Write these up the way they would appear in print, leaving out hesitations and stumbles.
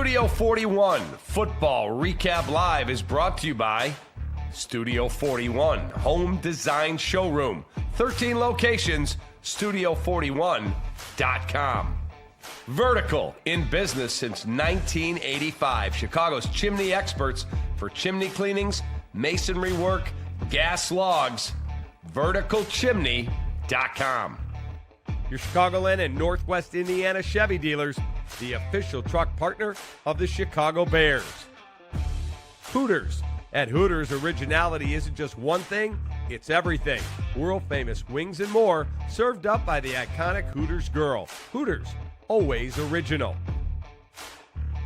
Studio 41 Football Recap Live is brought to you by Studio 41 Home Design Showroom. 13 locations, studio41.com. Vertical, in business since 1985. Chicago's chimney experts for chimney cleanings, masonry work, gas logs. Verticalchimney.com. Your Chicagoland and Northwest Indiana Chevy dealers, the official truck partner of the Chicago Bears. Hooters. At Hooters, originality isn't just one thing, it's everything. World famous wings and more, served up by the iconic Hooters girl. Hooters, always original.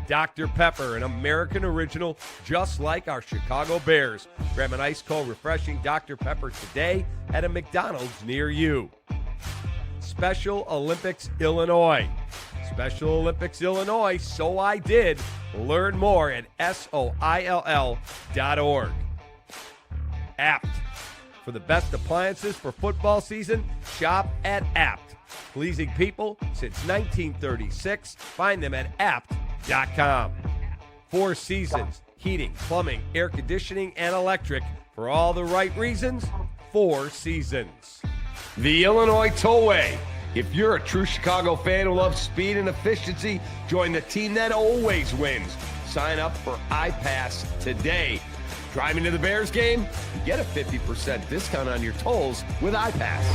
Dr. Pepper, an American original, just like our Chicago Bears. Grab an ice cold, refreshing Dr. Pepper today at a McDonald's near you. Special Olympics Illinois. Special Olympics Illinois, so I did. Learn more at SOILL.org. Apt. For the best appliances for football season, shop at Apt. Pleasing people since 1936. Find them at apt.com. Four Seasons. Heating, plumbing, air conditioning, and electric. For all the right reasons, Four Seasons. The Illinois Tollway. If you're a true Chicago fan who loves speed and efficiency, join the team that always wins. Sign up for iPass today. Driving to the Bears game? You get a 50% discount on your tolls with iPass.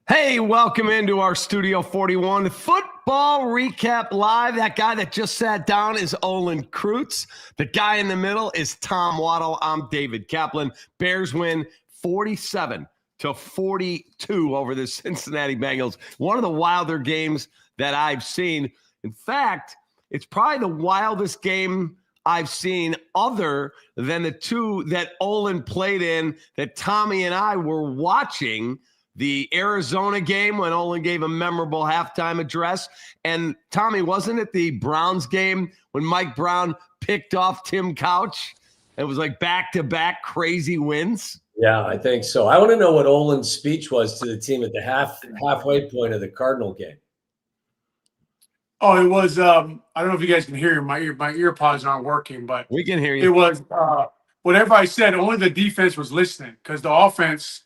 Hey, welcome into our Studio 41 Football Recap Live. That guy that just sat down is Olin Kreutz. The guy in the middle is Tom Waddle. I'm David Kaplan. Bears win 47-42 over the Cincinnati Bengals. One of the wilder games that I've seen. In fact, it's probably the wildest game I've seen other than the two that Olin played in that Tommy and I were watching. The Arizona game when Olin gave a memorable halftime address. And Tommy, wasn't it the Browns game when Mike Brown picked off Tim Couch? It was like back-to-back crazy wins. Yeah, I think so. I want to know what Olin's speech was to the team at the halfway point of the Cardinal game. Oh, it was, I don't know if you guys can hear my ear pods aren't working, but we can hear you. It was, whatever I said, only the defense was listening because the offense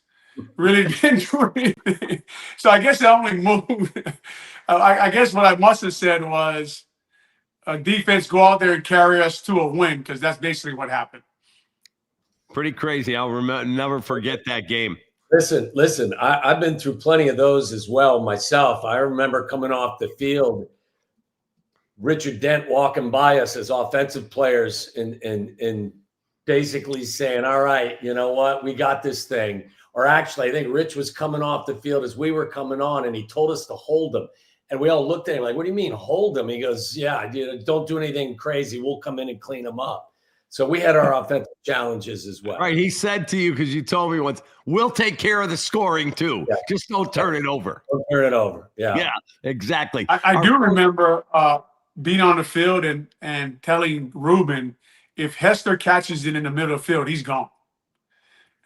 really didn't do anything. So I guess I only moved. I guess what I must have said was defense go out there and carry us to a win because that's basically what happened. Pretty crazy. I'll never forget that game. Listen, I've been through plenty of those as well myself. I remember coming off the field, Richard Dent walking by us as offensive players and basically saying, all right, you know what, we got this thing. Or actually, I think Rich was coming off the field as we were coming on, and he told us to hold him. And we all looked at him like, what do you mean hold him? He goes, yeah, don't do anything crazy. We'll come in and clean him up. So we had our offensive challenges as well. Right. He said to you, because you told me once, we'll take care of the scoring too. Yeah. Just don't turn it over. Don't turn it over. Yeah. Yeah, exactly. I do remember being on the field and telling Ruben, if Hester catches it in the middle of the field, he's gone.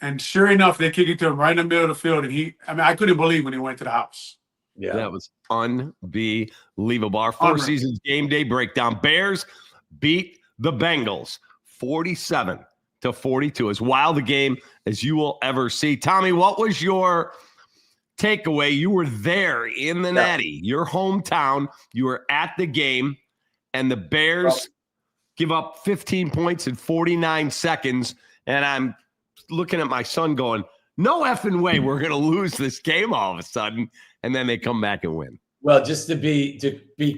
And sure enough, they kick it to him right in the middle of the field. And I couldn't believe when he went to the house. Yeah, that was unbelievable. Our Four Seasons game day breakdown. Bears beat the Bengals 47-42. As wild a game as you will ever see. Tommy, what was your takeaway? You were there in the Natty, your hometown. You were at the game, and the Bears give up 15 points in 49 seconds. And I'm looking at my son going, no effing way we're going to lose this game all of a sudden. And then they come back and win. Well, just to be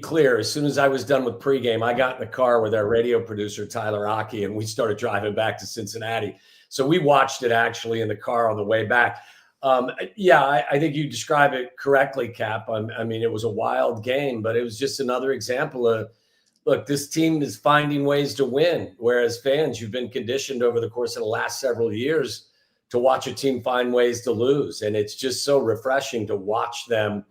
clear, as soon as I was done with pregame, I got in the car with our radio producer, Tyler Aki, and we started driving back to Cincinnati. So we watched it actually in the car on the way back. I think you describe it correctly, Cap. I mean, it was a wild game, but it was just another example of, look, this team is finding ways to win, whereas fans, you've been conditioned over the course of the last several years to watch a team find ways to lose. And it's just so refreshing to watch them,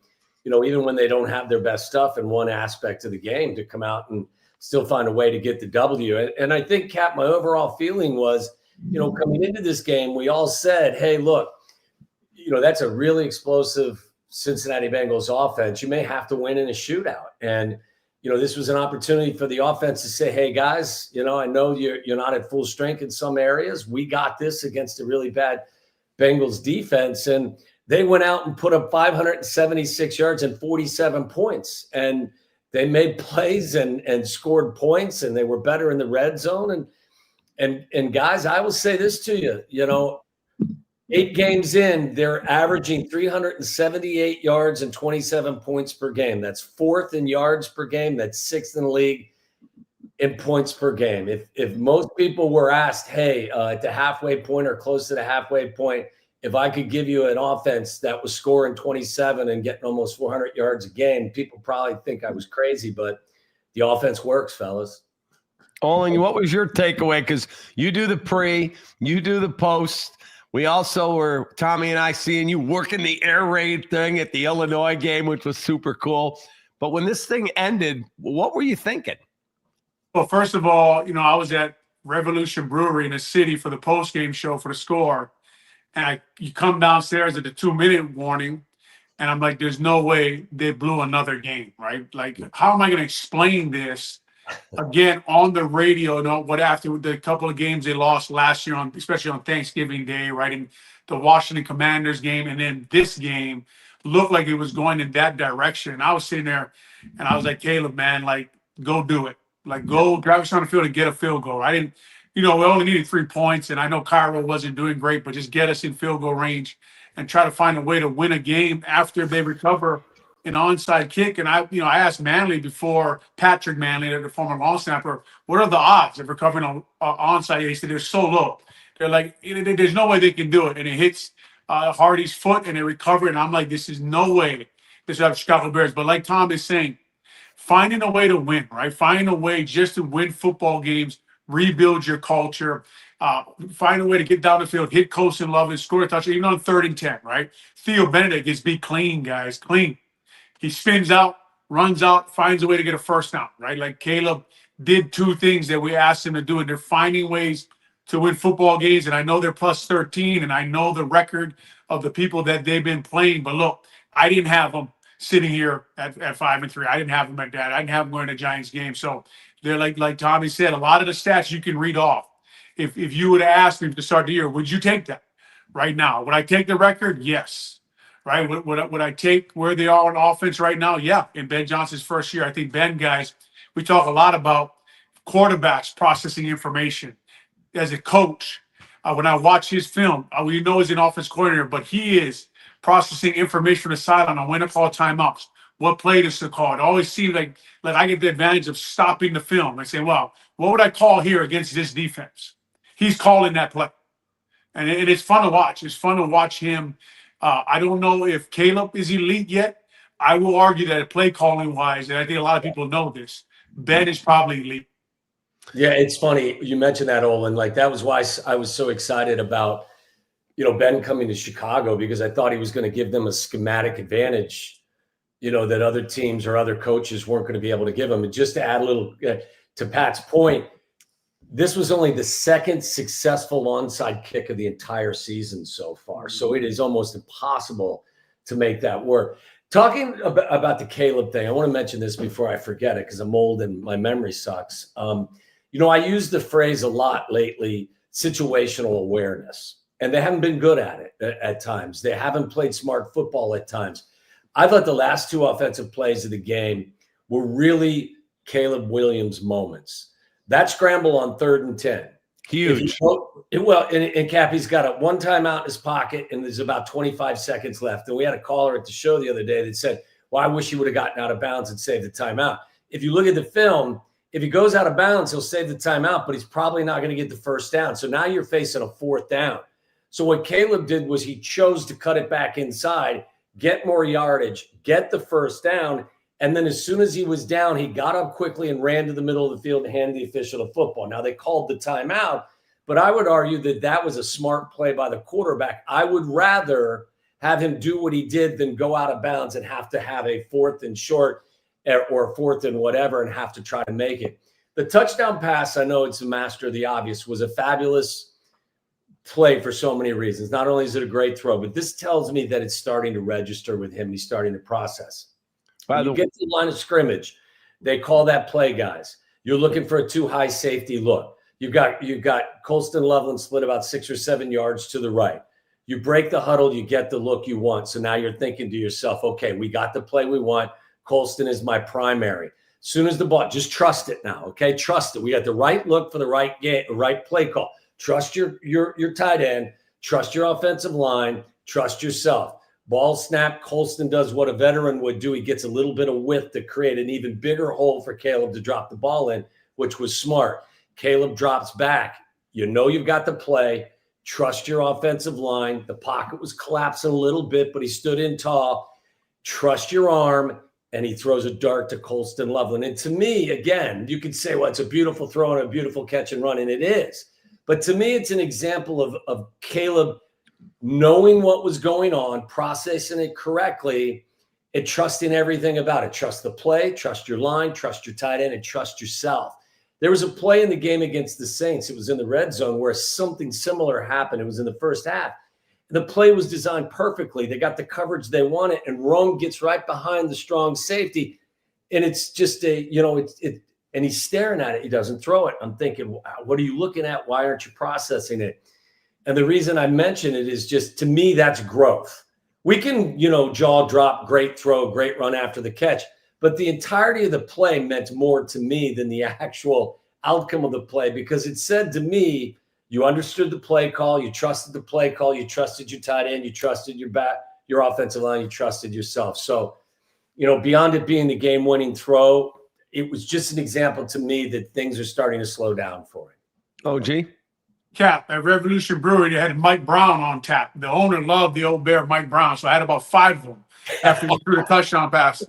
you know, even when they don't have their best stuff in one aspect of the game, to come out and still find a way to get the W. And I think, Cap, my overall feeling was, coming into this game, we all said, hey, look, that's a really explosive Cincinnati Bengals offense. You may have to win in a shootout. And, this was an opportunity for the offense to say, hey, guys, I know you're not at full strength in some areas. We got this against a really bad Bengals defense. And they went out and put up 576 yards and 47 points. And they made plays and scored points, and they were better in the red zone. And guys, I will say this to you, 8 games in, they're averaging 378 yards and 27 points per game. That's 4th in yards per game. That's 6th in the league in points per game. If most people were asked, hey, at the halfway point or close to the halfway point, if I could give you an offense that was scoring 27 and getting almost 400 yards a game, people probably think I was crazy, but the offense works, fellas. Olin, what was your takeaway? Because you do the pre, you do the post. We also were, Tommy and I, seeing you working the air raid thing at the Illinois game, which was super cool. But when this thing ended, what were you thinking? Well, first of all, I was at Revolution Brewery in the city for the post-game show for the Score. And you come downstairs at the 2-minute warning, and I'm like, there's no way they blew another game, right? Like, how am I going to explain this again on the radio? What after the couple of games they lost last year, especially on Thanksgiving Day, right? And the Washington Commanders game, and then this game looked like it was going in that direction. And I was sitting there, and I was like, Caleb, man, like, go do it. Like, go drive us on the field and get a field goal. I didn't. We only needed 3 points, and I know Cairo wasn't doing great, but just get us in field goal range and try to find a way to win a game after they recover an onside kick. And I asked Manley before, Patrick Manley, the former long snapper, what are the odds of recovering on onside? He said they're so low. They're like, there's no way they can do it. And it hits Hardy's foot, and they recover. And I'm like, this is no way this will have Chicago Bears. But like Tom is saying, finding a way to win, right? Finding a way just to win football games. Rebuild your culture, find a way to get down the field, hit Colson Love and score a touchdown, even on 3rd and 10, right? Theo Benedict gets beat clean, guys, clean. He spins out, runs out, finds a way to get a first down, right? Like Caleb did 2 things that we asked him to do, and they're finding ways to win football games. And I know they're plus 13, and I know the record of the people that they've been playing. But look, I didn't have them sitting here at 5-3. I didn't have them at that. I didn't have them going to Giants game. So they're like Tommy said, a lot of the stats you can read off. If you would have asked me to start the year, would you take that right now? Would I take the record? Yes. Right? Would I take where they are on offense right now? Yeah. In Ben Johnson's first year, I think Ben, guys, we talk a lot about quarterbacks processing information. As a coach, when I watch his film, we know he's an offense coordinator, but he is processing information from the sideline on when to call timeouts, what play to call. It always seems like I get the advantage of stopping the film and saying, well, what would I call here against this defense? He's calling that play. And it's fun to watch. It's fun to watch him. I don't know if Caleb is elite yet. I will argue that play calling wise, and I think a lot of people know this, Ben is probably elite. Yeah, it's funny. You mentioned that, Olin. Like, that was why I was so excited about, Ben coming to Chicago, because I thought he was going to give them a schematic advantage, that other teams or other coaches weren't going to be able to give them. And just to add a little to Pat's point, this was only the 2nd successful onside kick of the entire season so far. So it is almost impossible to make that work. Talking about the Caleb thing, I want to mention this before I forget it, because I'm old and my memory sucks. I use the phrase a lot lately, situational awareness, and they haven't been good at it at times. They haven't played smart football at times. I thought the last 2 offensive plays of the game were really Caleb Williams moments. That scramble on 3rd and 10. Huge. And Cappy's got a 1 timeout in his pocket, and there's about 25 seconds left. And we had a caller at the show the other day that said, well, I wish he would have gotten out of bounds and saved the timeout. If you look at the film, if he goes out of bounds, he'll save the timeout, but he's probably not going to get the first down. So now you're facing a 4th down. So what Caleb did was he chose to cut it back inside, get more yardage, get the first down, and then as soon as he was down, he got up quickly and ran to the middle of the field and handed the official the football. Now, they called the timeout, but I would argue that was a smart play by the quarterback. I would rather have him do what he did than go out of bounds and have to have a 4th and short or a 4th and whatever and have to try to make it. The touchdown pass, I know it's a master of the obvious, was a fabulous play for so many reasons. Not only is it a great throw, but this tells me that it's starting to register with him. He's starting to process. When you get to the line of scrimmage, they call that play, guys. You're looking for a too high safety look. You've got Colston Loveland split about 6 or 7 yards to the right. You break the huddle, you get the look you want. So now you're thinking to yourself, okay, we got the play we want. Colston is my primary. Soon as the ball, just trust it now, okay? Trust it. We got the right look for the right game, right play call. Trust your tight end. Trust your offensive line. Trust yourself. Ball snap, Colston does what a veteran would do. He gets a little bit of width to create an even bigger hole for Caleb to drop the ball in, which was smart. Caleb drops back. You know you've got the play. Trust your offensive line. The pocket was collapsing a little bit, but he stood in tall. Trust your arm. And he throws a dart to Colston Loveland. And to me, again, you could say, well, it's a beautiful throw and a beautiful catch and run, and it is. But to me, it's an example of Caleb knowing what was going on, processing it correctly, and trusting everything about it. Trust the play, trust your line, trust your tight end, and trust yourself. There was a play in the game against the Saints. It was in the red zone where something similar happened. It was in the first half. The play was designed perfectly. They got the coverage they wanted, and Rome gets right behind the strong safety. And it's just and he's staring at it. He doesn't throw it. I'm thinking, what are you looking at? Why aren't you processing it? And the reason I mention it is just, to me, that's growth. We can, jaw drop, great throw, great run after the catch. But the entirety of the play meant more to me than the actual outcome of the play, because it said to me, you understood the play call. You trusted the play call. You trusted your tight end. You trusted your offensive line. You trusted yourself. So, beyond it being the game-winning throw, it was just an example to me that things are starting to slow down for him. OG? Cap, at Revolution Brewery, they had Mike Brown on tap. The owner loved the old bear, Mike Brown. So I had about 5 of them after he threw the touchdown pass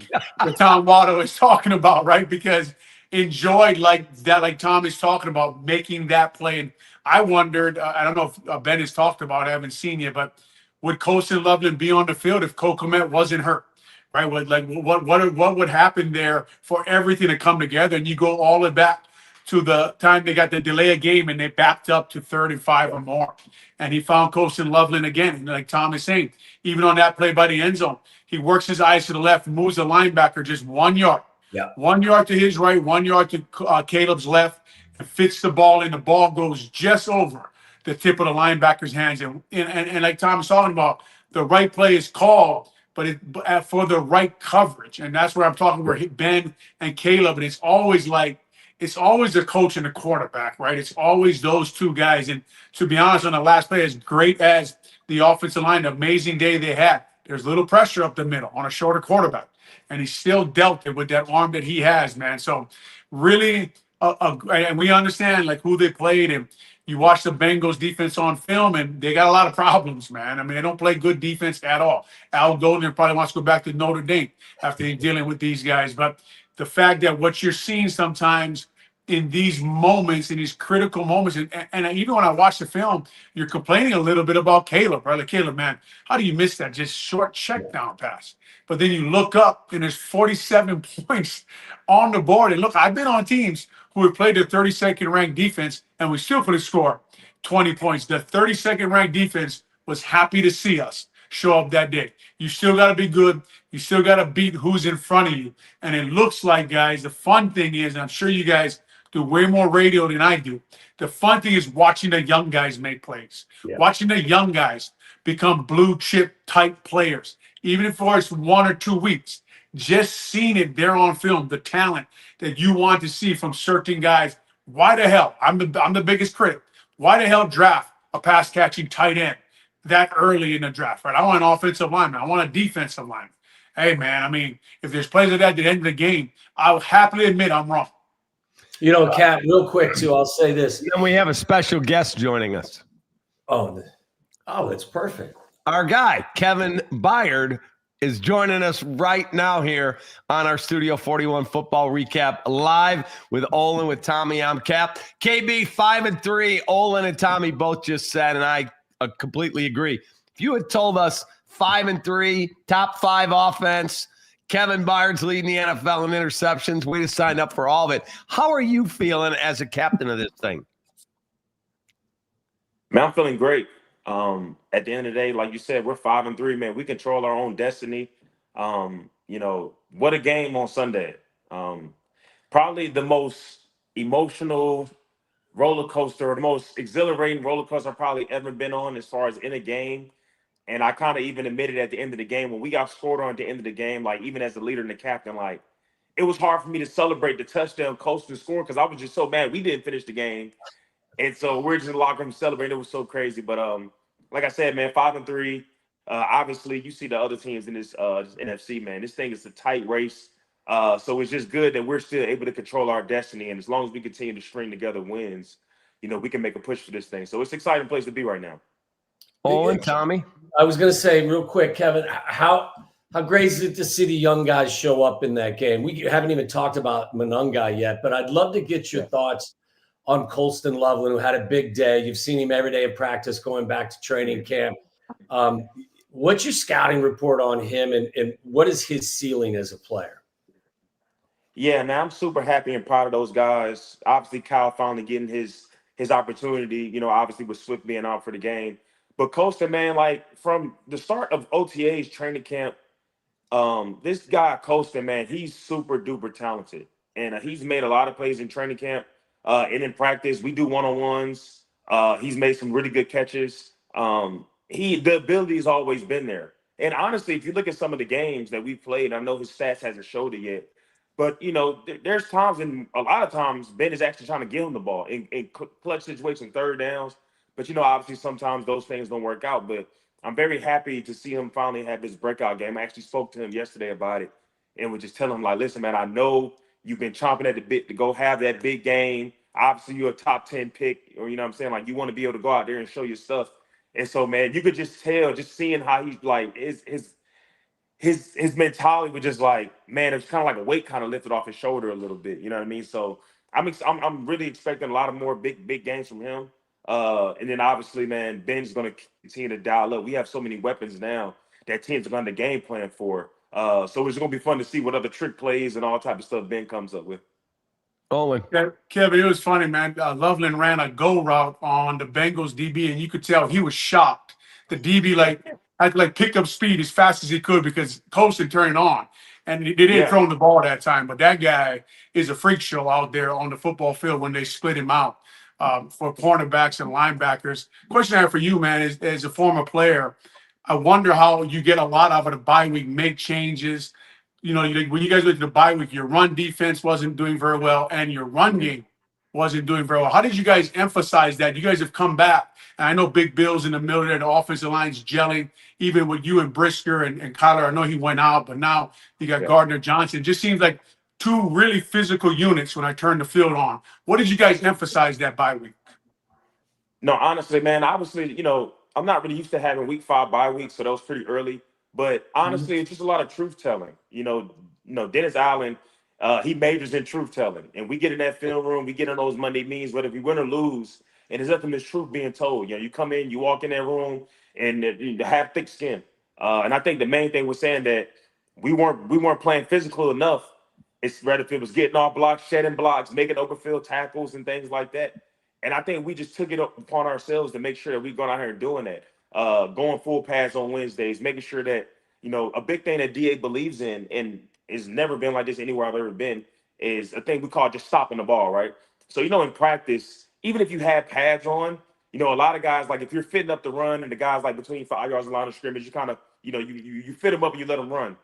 that Tom Waddle is talking about, right? Because enjoyed like that, like Tom is talking about, making that play. And I wondered, I don't know if Ben has talked about it, I haven't seen yet, but would Colston Loveland be on the field if Kokomet wasn't hurt? Right? What would happen there for everything to come together? And you go all the way back to the time they got the delay of game and they backed up to 3rd and 5 or more. And he found Colston Loveland again. And like Tom is saying, even on that play by the end zone, he works his eyes to the left, moves the linebacker just 1 yard. Yeah. 1 yard to his right, 1 yard to Caleb's left, and fits the ball in. The ball goes just over the tip of the linebacker's hands. And like Tom was talking about, the right play is called, but for the right coverage. And that's where I'm talking about Ben and Caleb. And it's always the coach and the quarterback, right? It's always those two guys. And to be honest, on the last play, as great as the offensive line, the amazing day they had, there's little pressure up the middle on a shorter quarterback. And he still dealt it with that arm that he has, man. So really, and we understand like who they played, and you watch the Bengals defense on film, and they got a lot of problems, man. I mean, they don't play good defense at all. Al Golden probably wants to go back to Notre Dame after dealing with these guys. But the fact that what you're seeing sometimes in these moments, in these critical moments, and even when I watch the film, you're complaining a little bit about Caleb, right? Like, Caleb, man, how do you miss that just short check down pass? But then you look up and there's 47 points on the board. And look, I've been on teams who have played the 32nd ranked defense and we still could have scored 20 points. The 32nd ranked defense was happy to see us show up that day. You still got to be good. You still got to beat who's in front of you. And it looks like, guys, the fun thing is, and I'm sure you guys do way more radio than I do, the fun thing is watching the young guys make plays, watching the young guys become blue chip type players, even if it's 1 or 2 weeks. Just seeing it there on film, the talent that you want to see from certain guys. Why the hell? I'm the biggest critic. Why the hell draft a pass catching tight end that early in the draft? Right? I want an offensive lineman. I want a defensive lineman. Hey, man, I mean, if there's plays like that at the end of the game, I'll happily admit I'm wrong. Kat, real quick, too, I'll say this. And we have a special guest joining us. Oh, that's perfect. Our guy, Kevin Byard, is joining us right now here on our Studio 41 Football Recap live with Olin, with Tommy. I'm Cap. KB 5-3. Olin and Tommy both just said, and I completely agree. If you had told us 5-3, top 5 offense, Kevin Byard's leading the NFL in interceptions. We just signed up for all of it. How are you feeling as a captain of this thing? Man, I'm feeling great. At the end of the day, like you said, we're 5-3, man. We control our own destiny. What a game on Sunday. Probably the most emotional roller coaster, or the most exhilarating roller coaster I've probably ever been on as far as in a game. And I kind of even admitted at the end of the game when we got scored on at the end of the game, like even as the leader and the captain, like it was hard for me to celebrate the touchdown Colston scored because I was just so mad we didn't finish the game. And so we're just in the locker room celebrating. It was so crazy. But like I said, man, 5-3. Obviously, you see the other teams in this NFC, man. This thing is a tight race. So it's just good that we're still able to control our destiny. And as long as we continue to string together wins, we can make a push for this thing. So it's an exciting place to be right now. Olin, Tommy? I was going to say real quick, Kevin, how great is it to see the young guys show up in that game? We haven't even talked about Monunga yet, but I'd love to get your thoughts on Colston Loveland, who had a big day. You've seen him every day of practice, going back to training camp. What's your scouting report on him, and what is his ceiling as a player? Yeah, now I'm super happy and proud of those guys. Obviously, Kyle finally getting his opportunity, obviously with Swift being out for the game. But Colston, man, like from the start of OTA's training camp, this guy, Colston, man, he's super duper talented. And he's made a lot of plays in training camp. And in practice, we do one-on-ones. He's made some really good catches. The ability has always been there. And honestly, if you look at some of the games that we've played, I know his stats hasn't showed it yet. But, there's times, and a lot of times, Ben is actually trying to give him the ball in clutch situations, third downs. But, obviously sometimes those things don't work out. But I'm very happy to see him finally have this breakout game. I actually spoke to him yesterday about it and would just tell him, like, listen, man, I know you've been chomping at the bit to go have that big game. Obviously, you're a top 10 pick, or you know what I'm saying? Like, you want to be able to go out there and show your stuff. And so, man, you could just tell, just seeing how he's like his mentality was just like, man, it was kind of like a weight kind of lifted off his shoulder a little bit. You know what I mean? So I'm really expecting a lot of more big games from him. And then obviously, man, Ben's going to continue to dial up. We have so many weapons now that teams are going to game plan for. So it's going to be fun to see what other trick plays and all type of stuff Ben comes up with. Olin. Kevin, it was funny, man. Loveland ran a go route on the Bengals DB, and you could tell he was shocked. The DB had to pick up speed as fast as he could because Colston turned on, and they didn't throw him the ball that time. But that guy is a freak show out there on the football field when they split him out for cornerbacks and linebackers. Question I have for you, man, is as a former player, I wonder how you get a lot out of the bye week, make changes. When you guys went to the bye week, your run defense wasn't doing very well, and your run game wasn't doing very well. How did you guys emphasize that? You guys have come back, and I know Big Bill's in the middle there. The offensive line's gelling, even with you and Brisker and Kyler. I know he went out, but now you got Gardner Johnson. It just seems like two really physical units when I turn the field on. What did you guys emphasize that bye week? No, honestly, man, obviously, I'm not really used to having week 5 bye weeks, so that was pretty early. But honestly, it's just a lot of truth telling. Dennis Allen, he majors in truth telling. And we get in that film room, we get in those Monday meetings, whether we win or lose, and there's nothing but truth being told. You come in, you walk in that room, and you have thick skin. And I think the main thing was saying that we weren't playing physical enough. It's rather if it was getting off blocks, shedding blocks, making open field tackles and things like that. And I think we just took it upon ourselves to make sure that we go out here and doing that. Going full pads on Wednesdays, making sure that, a big thing that DA believes in, and it's never been like this anywhere I've ever been, is a thing we call just stopping the ball, right? So, in practice, even if you have pads on, a lot of guys, like if you're fitting up the run and the guys like between 5 yards of line of scrimmage, you kind of, you fit them up and you let them run.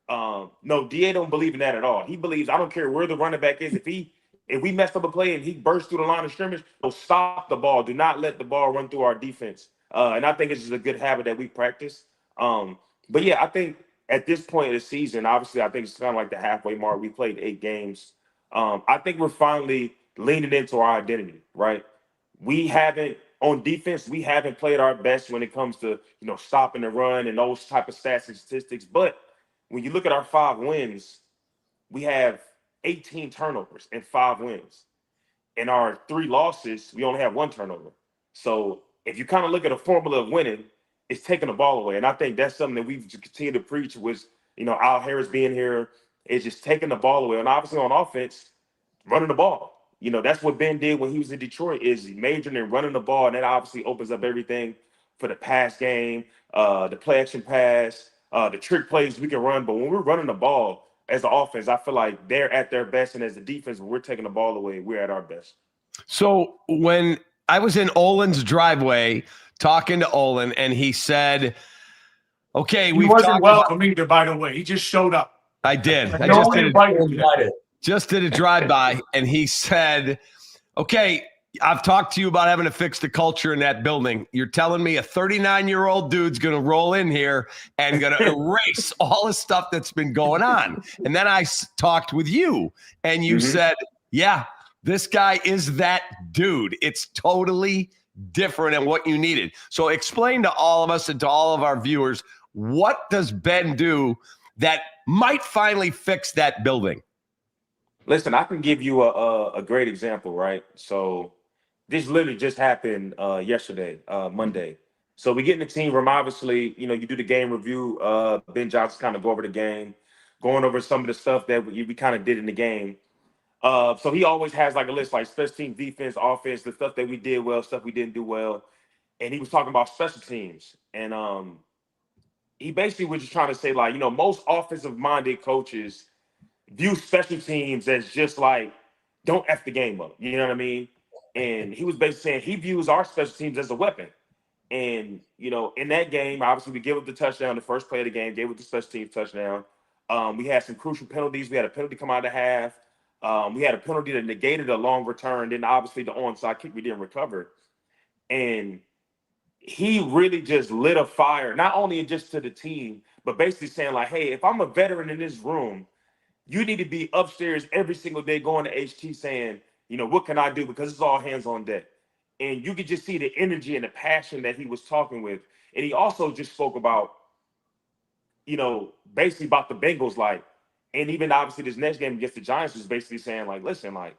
No, DA don't believe in that at all. He believes, I don't care where the running back is, if we messed up a play and he burst through the line of scrimmage, stop the ball. Do not let the ball run through our defense. And I think it's just a good habit that we practice. But yeah, I think at this point of the season, obviously, I think it's kind of like the halfway mark. We played 8 games. I think we're finally leaning into our identity, right? On defense, we haven't played our best when it comes to, stopping the run and those type of stats and statistics. But when you look at our 5 wins, we have 18 turnovers and 5 wins. In our 3 losses, we only have 1 turnover. So if you kind of look at a formula of winning, it's taking the ball away. And I think that's something that we've continued to preach was Al Harris being here is just taking the ball away. And obviously on offense, running the ball. That's what Ben did when he was in Detroit, is majoring in running the ball. And that obviously opens up everything for the pass game, the play action pass, the trick plays we can run. But when we're running the ball as the offense, I feel like they're at their best. And as the defense, when we're taking the ball away, we're at our best. So when I was in Olin's driveway talking to Olin, and he said, okay, He wasn't welcome either, by the way. He just showed up. I did. I No one invited you. just did a drive-by, and he said, okay, I've talked to you about having to fix the culture in that building. You're telling me a 39-year-old dude's going to roll in here and going to erase all the stuff that's been going on. And then I talked with you, and you said, yeah, this guy is that dude. It's totally different than what you needed. So explain to all of us and to all of our viewers, what does Ben do that might finally fix that building? Listen, I can give you a great example, right? So this literally just happened yesterday, Monday. So we get in the team room. Obviously, you do the game review. Ben Johnson kind of go over the game, going over some of the stuff that we kind of did in the game. So he always has like a list, like special teams, defense, offense, the stuff that we did well, stuff we didn't do well. And he was talking about special teams. And he basically was just trying to say, like, most offensive-minded coaches view special teams as just like, don't F the game up. You know what I mean? And he was basically saying he views our special teams as a weapon. And, in that game, obviously we give up the touchdown, the first play of the game, gave up the special teams touchdown. We had some crucial penalties. We had a penalty come out of the half. We had a penalty that negated a long return. Then obviously the onside kick we didn't recover. And he really just lit a fire, not only just to the team, but basically saying like, hey, if I'm a veteran in this room, you need to be upstairs every single day going to HT saying, what can I do? Because it's all hands on deck. And you could just see the energy and the passion that he was talking with. And he also just spoke about, basically about the Bengals, like, and even obviously this next game against the Giants was basically saying like, listen, like,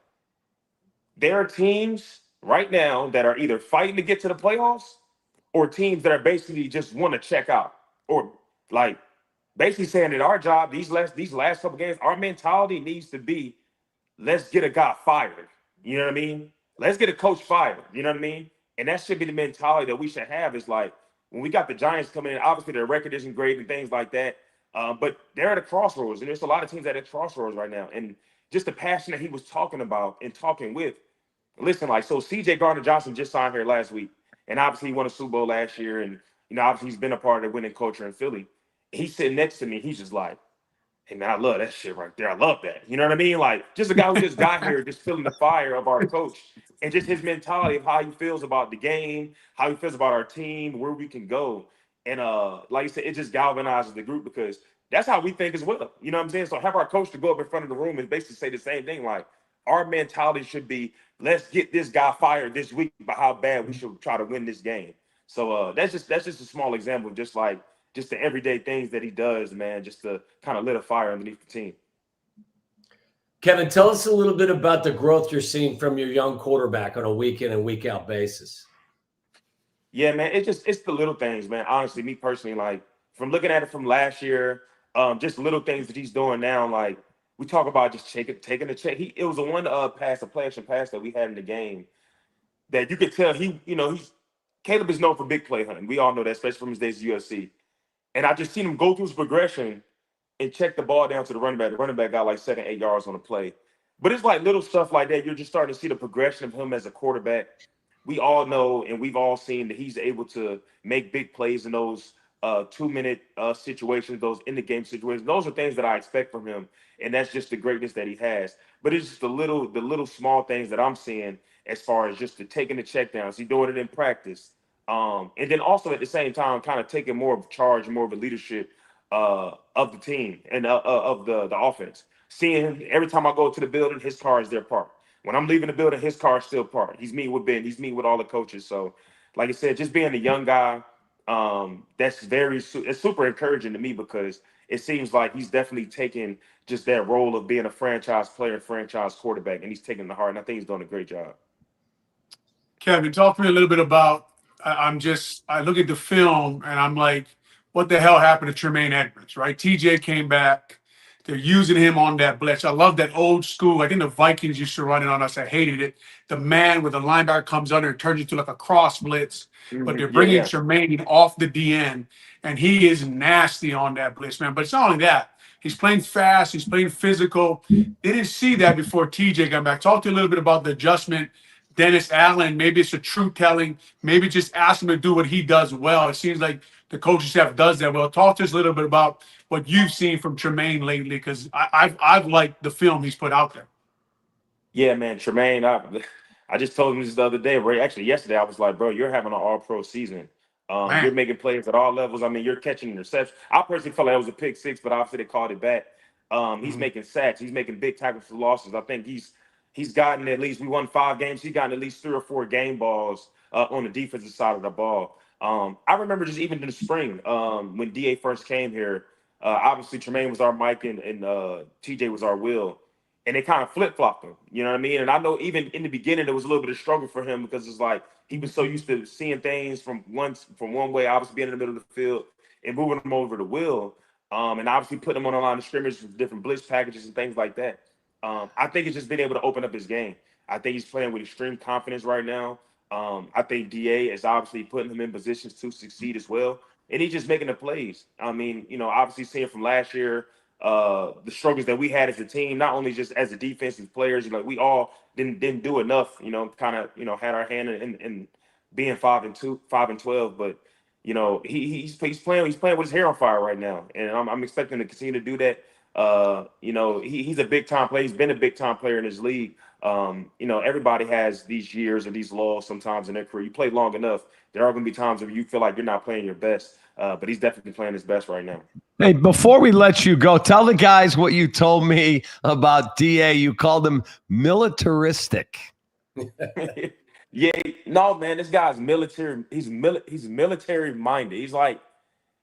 there are teams right now that are either fighting to get to the playoffs or teams that are basically just want to check out, or like basically saying that our job, these last couple games, our mentality needs to be, let's get a guy fired. You know what I mean? Let's get a coach fired. You know what I mean? And that should be the mentality that we should have, is like, when we got the Giants coming in, obviously their record isn't great and things like that. But they're at a crossroads, and there's a lot of teams at a crossroads right now. And just the passion that he was talking about and talking with, listen, like, so CJ Gardner-Johnson just signed here last week. And obviously he won a Super Bowl last year. And, obviously he's been a part of the winning culture in Philly. He's sitting next to me. He's just like, hey, man, I love that shit right there. I love that. You know what I mean? Like, just a guy who just got here, just feeling the fire of our coach and just his mentality of how he feels about the game, how he feels about our team, where we can go. And like you said, it just galvanizes the group, because that's how we think as well. You know what I'm saying? So have our coach to go up in front of the room and basically say the same thing. Like, our mentality should be, let's get this guy fired this week, but how bad we should try to win this game. So that's just a small example, just the everyday things that he does, man, just to kind of lit a fire underneath the team. Kevin, tell us a little bit about the growth you're seeing from your young quarterback on a week in and week out basis. Yeah, man, it's the little things, man. Honestly, me personally, like, from looking at it from last year, just little things that he's doing now. Like, we talk about just taking the check. It was a one pass, a play action pass that we had in the game that you could tell Caleb is known for big play hunting. We all know that, especially from his days at USC. And I just seen him go through his progression and check the ball down to the running back. The running back got like 7-8 yards on the play. But it's like little stuff like that. You're just starting to see the progression of him as a quarterback. We all know, and we've all seen, that he's able to make big plays in those 2-minute situations, those in-the-game situations. Those are things that I expect from him, and that's just the greatness that he has. But it's just the little small things that I'm seeing, as far as just taking the checkdowns. He's doing it in practice. And then also at the same time, kind of taking more of charge, more of a leadership of the team and of the offense. Seeing him every time I go to the building, his car is there parked. When I'm leaving the building, his car is still parked. He's meeting with Ben. He's meeting with all the coaches. So, like I said, just being a young guy, that's it's super encouraging to me, because it seems like he's definitely taking just that role of being a franchise player, franchise quarterback, and he's taking the heart. And I think he's doing a great job. Kevin, talk to me a little bit about, I look at the film and I'm like, what the hell happened to Tremaine Edmonds, right? TJ came back. They're using him on that blitz. I love that old school. I think the Vikings used to run it on us. I hated it. The man with the linebacker comes under and turns into like a cross blitz. But they're Yeah, bringing yeah. Tremaine off the DN, and he is nasty on that blitz, man. But it's not only that. He's playing fast. He's playing physical. They didn't see that before TJ got back. Talk to you a little bit about the adjustment. Dennis Allen, maybe it's a truth telling. Maybe just ask him to do what he does well. It seems like the coaching staff does that well. Talk to us a little bit about what you've seen from Tremaine lately, because I've liked the film he's put out there. Yeah, man, Tremaine. I just told him this the other day, Ray. Actually, yesterday I was like, bro, you're having an all-pro season. You're making plays at all levels. I mean, you're catching interceptions. I personally felt like it was a pick six, but obviously they called it back. He's making sacks. He's making big tackles for losses. I think he's gotten at least, we won 5 games. He's gotten at least 3 or 4 game balls on the defensive side of the ball. I remember just even in the spring when DA first came here, obviously Tremaine was our Mike and TJ was our Will. And they kind of flip-flopped him, you know what I mean? And I know even in the beginning, there was a little bit of struggle for him because it's like he was so used to seeing things from one way, obviously being in the middle of the field and moving them over to Will. And obviously putting him on a line of scrimmage with different blitz packages and things like that. I think it's just been able to open up his game. I think he's playing with extreme confidence right now. I think DA is obviously putting him in positions to succeed as well. And he's just making the plays. I mean, you know, obviously seeing from last year, the struggles that we had as a team, not only just as a defensive players, like we all didn't do enough, you know, kind of, you know, had our hand in being 5-12, but you know, he's playing with his hair on fire right now, and I'm expecting to continue to do that. You know, he's a big time player. He's been a big time player in his league. You know, everybody has these years or these lulls sometimes in their career. You play long enough, there are going to be times where you feel like you're not playing your best. But he's definitely playing his best right now. Hey, before we let you go, tell the guys what you told me about DA. You called him militaristic. Yeah, no, man, this guy's military. He's military minded. He's like,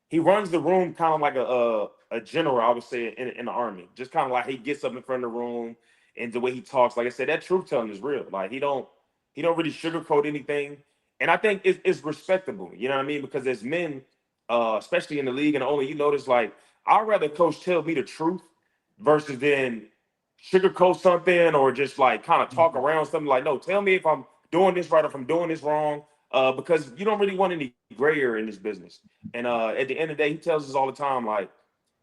he runs the room kind of like a general, I would say, in the army. Just kind of like he gets up in front of the room and the way he talks. Like I said, that truth telling is real. Like he don't really sugarcoat anything. And I think it's respectable. You know what I mean? Because as men, especially in the league, and only you notice, like, I'd rather coach tell me the truth versus then sugarcoat something or just like kind of talk around something. Like, no, tell me if I'm doing this right or if I'm doing this wrong, because you don't really want any gray area in this business. And at the end of the day, he tells us all the time, like,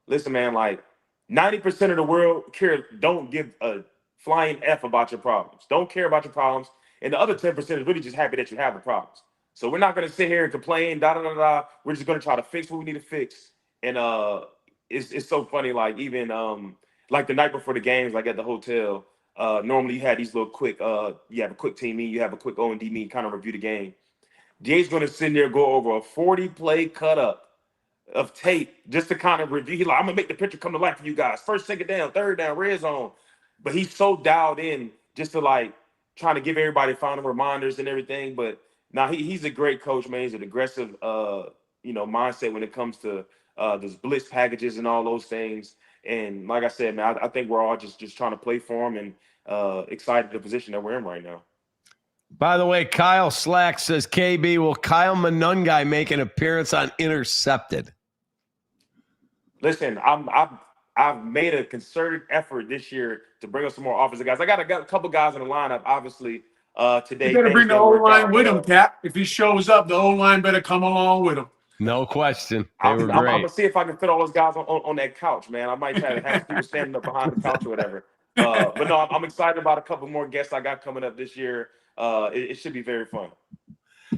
listen, man, like 90% of the world don't give a flying F about your problems. Don't care about your problems. And the other 10% is really just happy that you have the problems. So we're not going to sit here and complain, We're just going to try to fix what we need to fix. And it's so funny, like even like the night before the games, like at the hotel, normally you had these little quick, you have a quick team meeting, you have a quick O&D meeting, kind of review the game. Jay's going to sit there, go over a 40-play cut up of tape just to kind of review. He's like, I'm going to make the picture come to life for you guys. First, second down, third down, red zone. But he's so dialed in just to like trying to give everybody final reminders and everything. But now he's a great coach, man. He's an aggressive, you know, mindset when it comes to those blitz packages and all those things. And like I said, man, I think we're all just trying to play for him and excited the position that we're in right now. By the way, Kyle Slack says, KB, will Kyle Monungai make an appearance on Intercepted? Listen, I've made a concerted effort this year to bring us some more offensive guys. I got a couple guys in the lineup, obviously. Today, you better bring the O-line with him, Cap. If he shows up, the O-line better come along with him. No question. I'm going to see if I can fit all those guys on that couch, man. I might have people standing up behind the couch or whatever. But no, I'm excited about a couple more guests I got coming up this year. It should be very fun.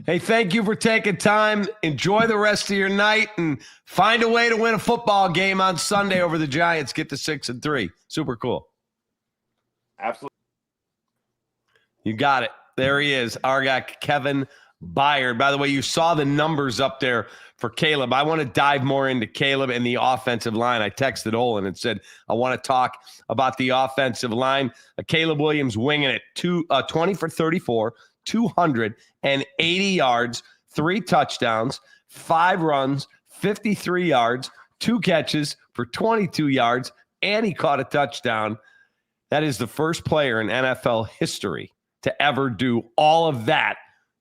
Hey, thank you for taking time. Enjoy the rest of your night and find a way to win a football game on Sunday over the Giants. Get to 6-3. Super cool. Absolutely. You got it. There he is, our guy, Kevin Byard. By the way, you saw the numbers up there for Caleb. I want to dive more into Caleb and the offensive line. I texted Olin and said, I want to talk about the offensive line. Caleb Williams winging it, 20 for 34, 280 yards, 3 touchdowns, 5 runs, 53 yards, 2 catches for 22 yards, and he caught a touchdown. That is the first player in NFL history to ever do all of that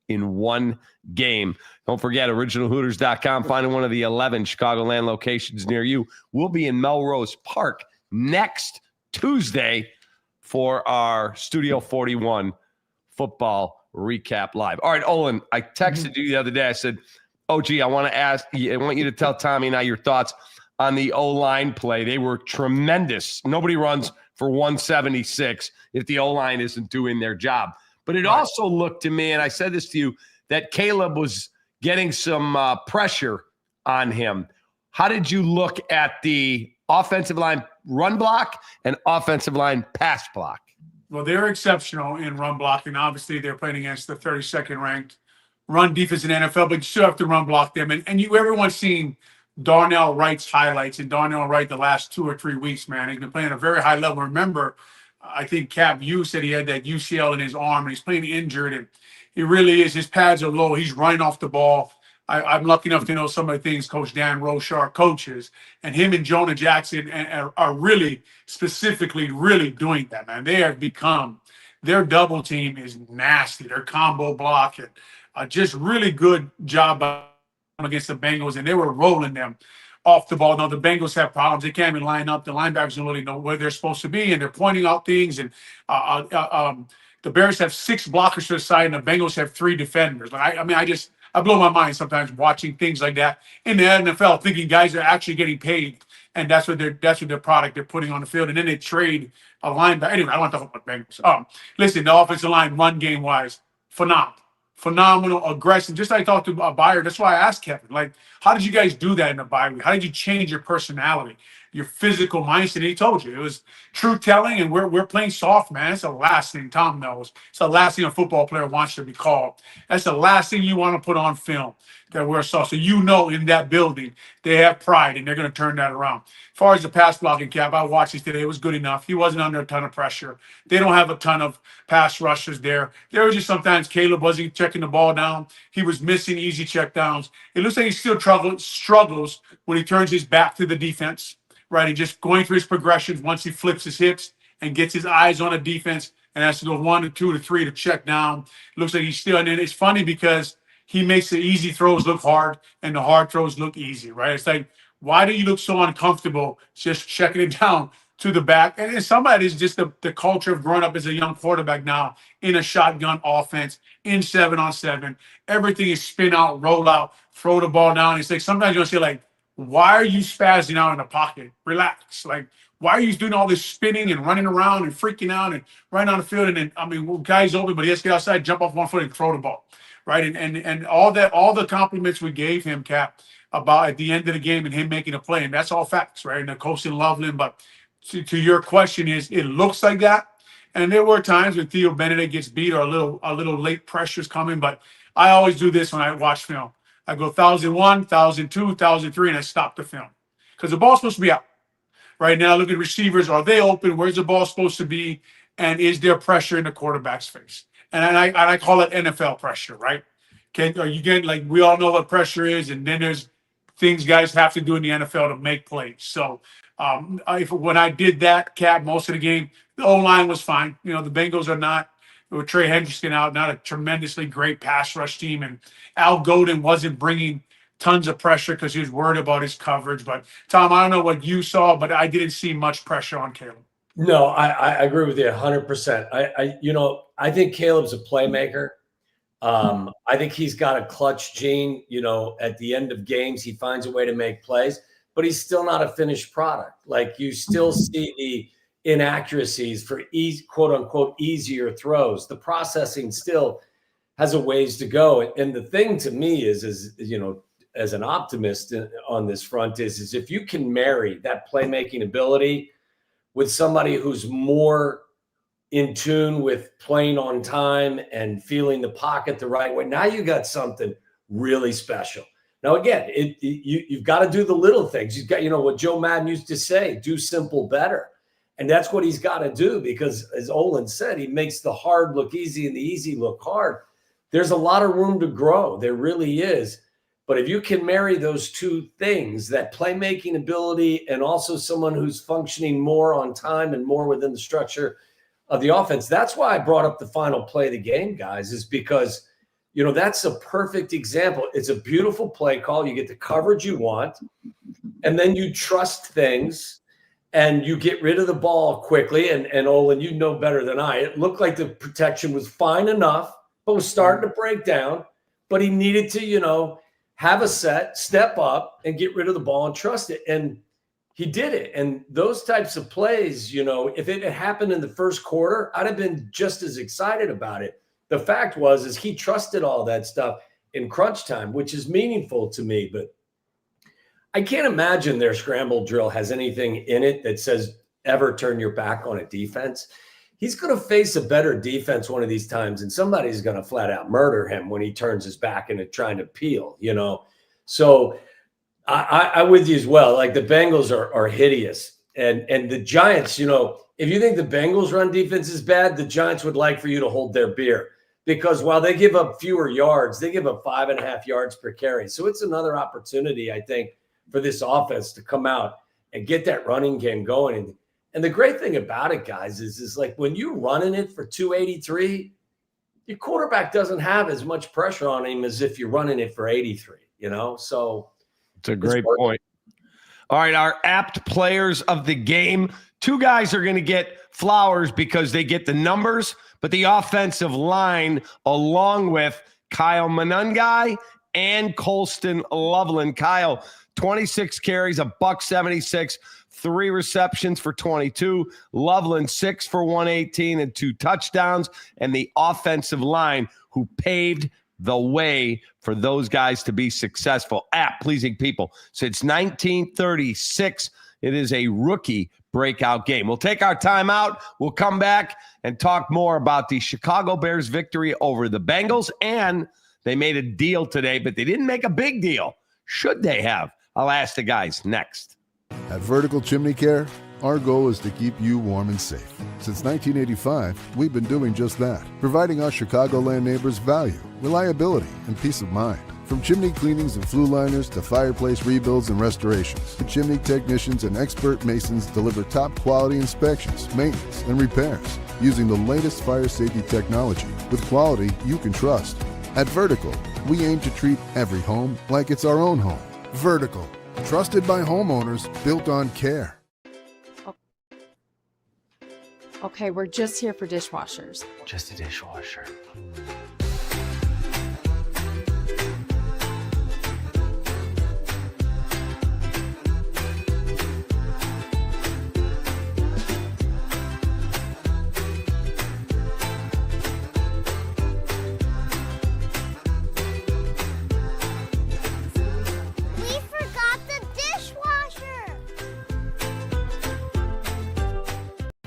in one game. Don't forget, originalhooters.com. Finding one of the 11 Chicagoland locations near you. We'll be in Melrose Park next Tuesday for our Studio 41 Football Recap Live. All right, Olin, I texted you the other day. I said, oh, gee, I want you to tell Tommy and I your thoughts on the O-line play. They were tremendous. Nobody runs for 176 if the O-line isn't doing their job. But it also looked to me, and I said this to you, that Caleb was getting some pressure on him. How did you look at the offensive line run block and offensive line pass block? Well, they're exceptional in run blocking. Obviously, they're playing against the 32nd ranked run defense in the NFL, but you still have to run block them. And everyone's seen Darnell Wright's highlights, and Darnell Wright the last 2 or 3 weeks, man, he's been playing at a very high level. Remember, I think Cap, you said he had that UCL in his arm, and he's playing injured, and he really is. His pads are low. He's running off the ball. I'm lucky enough to know some of the things Coach Dan Rochar coaches, and him and Jonah Jackson are really specifically really doing that, man. They have become, their double team is nasty. Their combo block and just really good job against the Bengals, and they were rolling them off the ball. Now, the Bengals have problems. They can't even line up. The linebackers don't really know where they're supposed to be, and they're pointing out things. And the Bears have 6 blockers to the side, and the Bengals have 3 defenders. I blow my mind sometimes watching things like that in the NFL, thinking guys are actually getting paid, and that's what their product they're putting on the field. And then they trade a linebacker. Anyway, I don't want to talk about Bengals. Listen, the offensive line, run game wise, phenomenal, aggressive. Just like I talked to Byard. That's why I asked Kevin, like, how did you guys do that in the bye week? How did you change your personality, your physical mindset? And he told you it was truth telling, and we're playing soft, man. It's the last thing Tom knows. It's the last thing a football player wants to be called. That's the last thing you want to put on film, that we're soft. So in that building they have pride, and they're going to turn that around. As far as the pass blocking, Cap, I watched this today. It was good enough. He wasn't under a ton of pressure. They don't have a ton of pass rushers there. There was just sometimes Caleb wasn't checking the ball down. He was missing easy check downs. It looks like he still struggles when he turns his back to the defense, right? And just going through his progressions once he flips his hips and gets his eyes on a defense and has to go 1 to 2 to 3 to check down. Looks like he's still, and it's funny because he makes the easy throws look hard and the hard throws look easy, right? It's like, why do you look so uncomfortable just checking it down to the back? And some of that is just the culture of growing up as a young quarterback now in a shotgun offense, in 7-on-7. Everything is spin out, roll out, throw the ball down. It's like sometimes you'll say, like, why are you spazzing out in the pocket? Relax. Like, why are you doing all this spinning and running around and freaking out and running on the field? And then, guy's open, but he has to get outside, jump off 1 foot and throw the ball, right? And all the compliments we gave him, Cap, about at the end of the game and him making a play, and that's all facts, right? And the coach didn't love him, but to your question is, it looks like that. And there were times when Theo Benedict gets beat or a little late pressure's coming, but I always do this when I watch film. I go 1,001, 1,002, 1,003, and I stop the film because the ball's supposed to be out. Right now, look at receivers. Are they open? Where's the ball supposed to be? And is there pressure in the quarterback's face? And I call it NFL pressure, right? Are you getting, like, we all know what pressure is, and then there's things guys have to do in the NFL to make plays. So when I did that, Cap, most of the game, the O-line was fine. The Bengals are not, with Trey Hendrickson out, not a tremendously great pass rush team. And Al Godin wasn't bringing tons of pressure because he was worried about his coverage. But, Tom, I don't know what you saw, but I didn't see much pressure on Caleb. No, I agree with you 100%. I think Caleb's a playmaker. I think he's got a clutch gene. At the end of games, he finds a way to make plays, but he's still not a finished product. Like, you still see the inaccuracies for quote unquote easier throws. The processing still has a ways to go. And the thing to me is as an optimist on this front is if you can marry that playmaking ability with somebody who's more in tune with playing on time and feeling the pocket the right way, now you got something really special. Now, again, you've got to do the little things. You've got, what Joe Madden used to say, do simple better. And that's what he's got to do because, as Olin said, he makes the hard look easy and the easy look hard. There's a lot of room to grow. There really is. But if you can marry those two things, that playmaking ability and also someone who's functioning more on time and more within the structure of the offense, that's why I brought up the final play of the game, guys, is because, That's a perfect example. It's a beautiful play call. You get the coverage you want, and then you trust things, and you get rid of the ball quickly. And Olin, you know better than I. It looked like the protection was fine enough, but was starting to break down. But he needed to, have a step up, and get rid of the ball and trust it. And he did it. And those types of plays, if it had happened in the first quarter, I'd have been just as excited about it. The fact is he trusted all that stuff in crunch time, which is meaningful to me. But I can't imagine their scramble drill has anything in it that says ever turn your back on a defense. He's going to face a better defense one of these times, and somebody's going to flat out murder him when he turns his back into trying to peel, So I'm with you as well. Like, the Bengals are hideous. And the Giants, if you think the Bengals run defense is bad, the Giants would like for you to hold their beer, because while they give up fewer yards, they give up 5.5 yards per carry. So it's another opportunity, I think, for this offense to come out and get that running game going. And the great thing about it, guys, is like when you're running it for 283, your quarterback doesn't have as much pressure on him as if you're running it for 83, So it's a great point. All right, our apt players of the game. 2 guys are going to get flowers because they get the numbers, but the offensive line, along with Kyle Monangai and Colston Loveland. Kyle, 26 carries, $176, 3 receptions for 22. Loveland, 6 for 118 and 2 touchdowns. And the offensive line, who paved the way for those guys to be successful at pleasing people. Since 1936, it is a rookie breakout game. We'll take our time out. We'll come back and talk more about the Chicago Bears victory over the Bengals. And they made a deal today, but they didn't make a big deal. Should they have? I'll ask the guys next. At Vertical Chimney Care, our goal is to keep you warm and safe. Since 1985, we've been doing just that, providing our Chicagoland neighbors value, reliability, and peace of mind. From chimney cleanings and flue liners to fireplace rebuilds and restorations, the chimney technicians and expert masons deliver top quality inspections, maintenance, and repairs using the latest fire safety technology with quality you can trust. At Vertical, we aim to treat every home like it's our own home. Vertical, trusted by homeowners, built on care. Okay, we're just here for dishwashers. Just a dishwasher.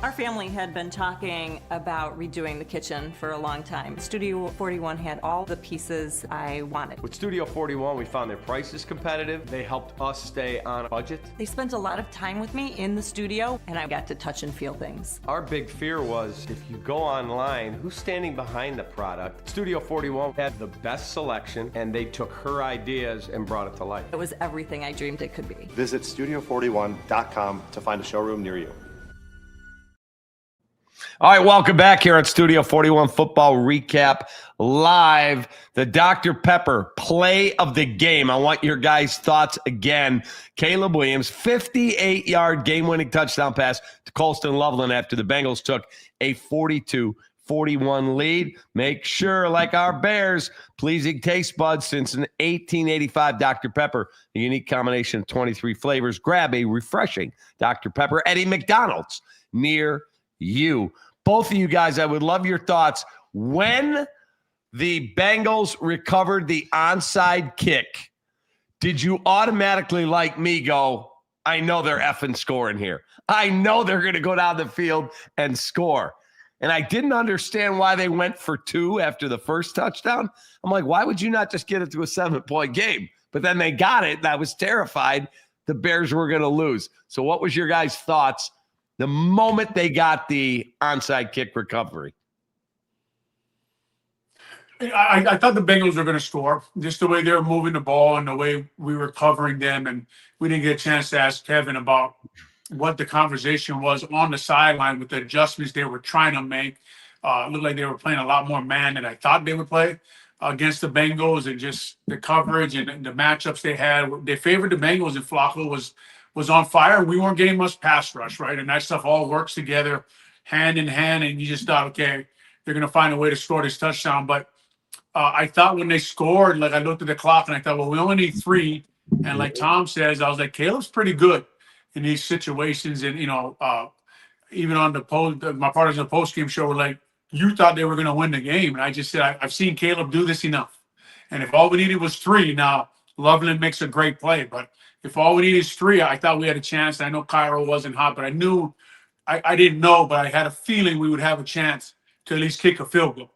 Our family had been talking about redoing the kitchen for a long time. Studio 41 had all the pieces I wanted. With Studio 41, we found their prices competitive. They helped us stay on a budget. They spent a lot of time with me in the studio, and I got to touch and feel things. Our big fear was, if you go online, who's standing behind the product? Studio 41 had the best selection, and they took her ideas and brought it to life. It was everything I dreamed it could be. Visit studio41.com to find a showroom near you. All right, welcome back here at Studio 41 Football Recap Live. The Dr. Pepper play of the game. I want your guys' thoughts again. Caleb Williams, 58-yard game-winning touchdown pass to Colston Loveland after the Bengals took a 42-41 lead. Make sure, like our Bears, pleasing taste buds since an 1885 Dr. Pepper, a unique combination of 23 flavors. Grab a refreshing Dr. Pepper at a McDonald's near you. Both of you guys, I would love your thoughts. When the Bengals recovered the onside kick, did you automatically, like me, go, I know they're effing scoring here. I know they're going to go down the field and score. And I didn't understand why they went for 2 after the first touchdown. I'm like, why would you not just get it to a 7-point game? But then they got it, and I was terrified the Bears were going to lose. So what was your guys' thoughts the moment they got the onside kick recovery? I thought the Bengals were going to score, just the way they were moving the ball and the way we were covering them. And we didn't get a chance to ask Kevin about what the conversation was on the sideline with the adjustments they were trying to make. It looked like they were playing a lot more man than I thought they would play. against the Bengals and just the coverage and the matchups they had. They favored the Bengals, and Flacco was on fire. We weren't getting much pass rush, right? And that stuff all works together hand in hand. And you just thought, okay, they're going to find a way to score this touchdown. But I thought when they scored, like I looked at the clock and I thought, well, we only need 3. And like Tom says, I was like, Caleb's pretty good in these situations. And, even on the post, my partners in the post game show were like, you thought they were going to win the game. And I just said, I've seen Caleb do this enough. And if all we needed was 3, now Loveland makes a great play. But if all we need is 3, I thought we had a chance. I know Cairo wasn't hot, but I knew, I didn't know, but I had a feeling we would have a chance to at least kick a field goal.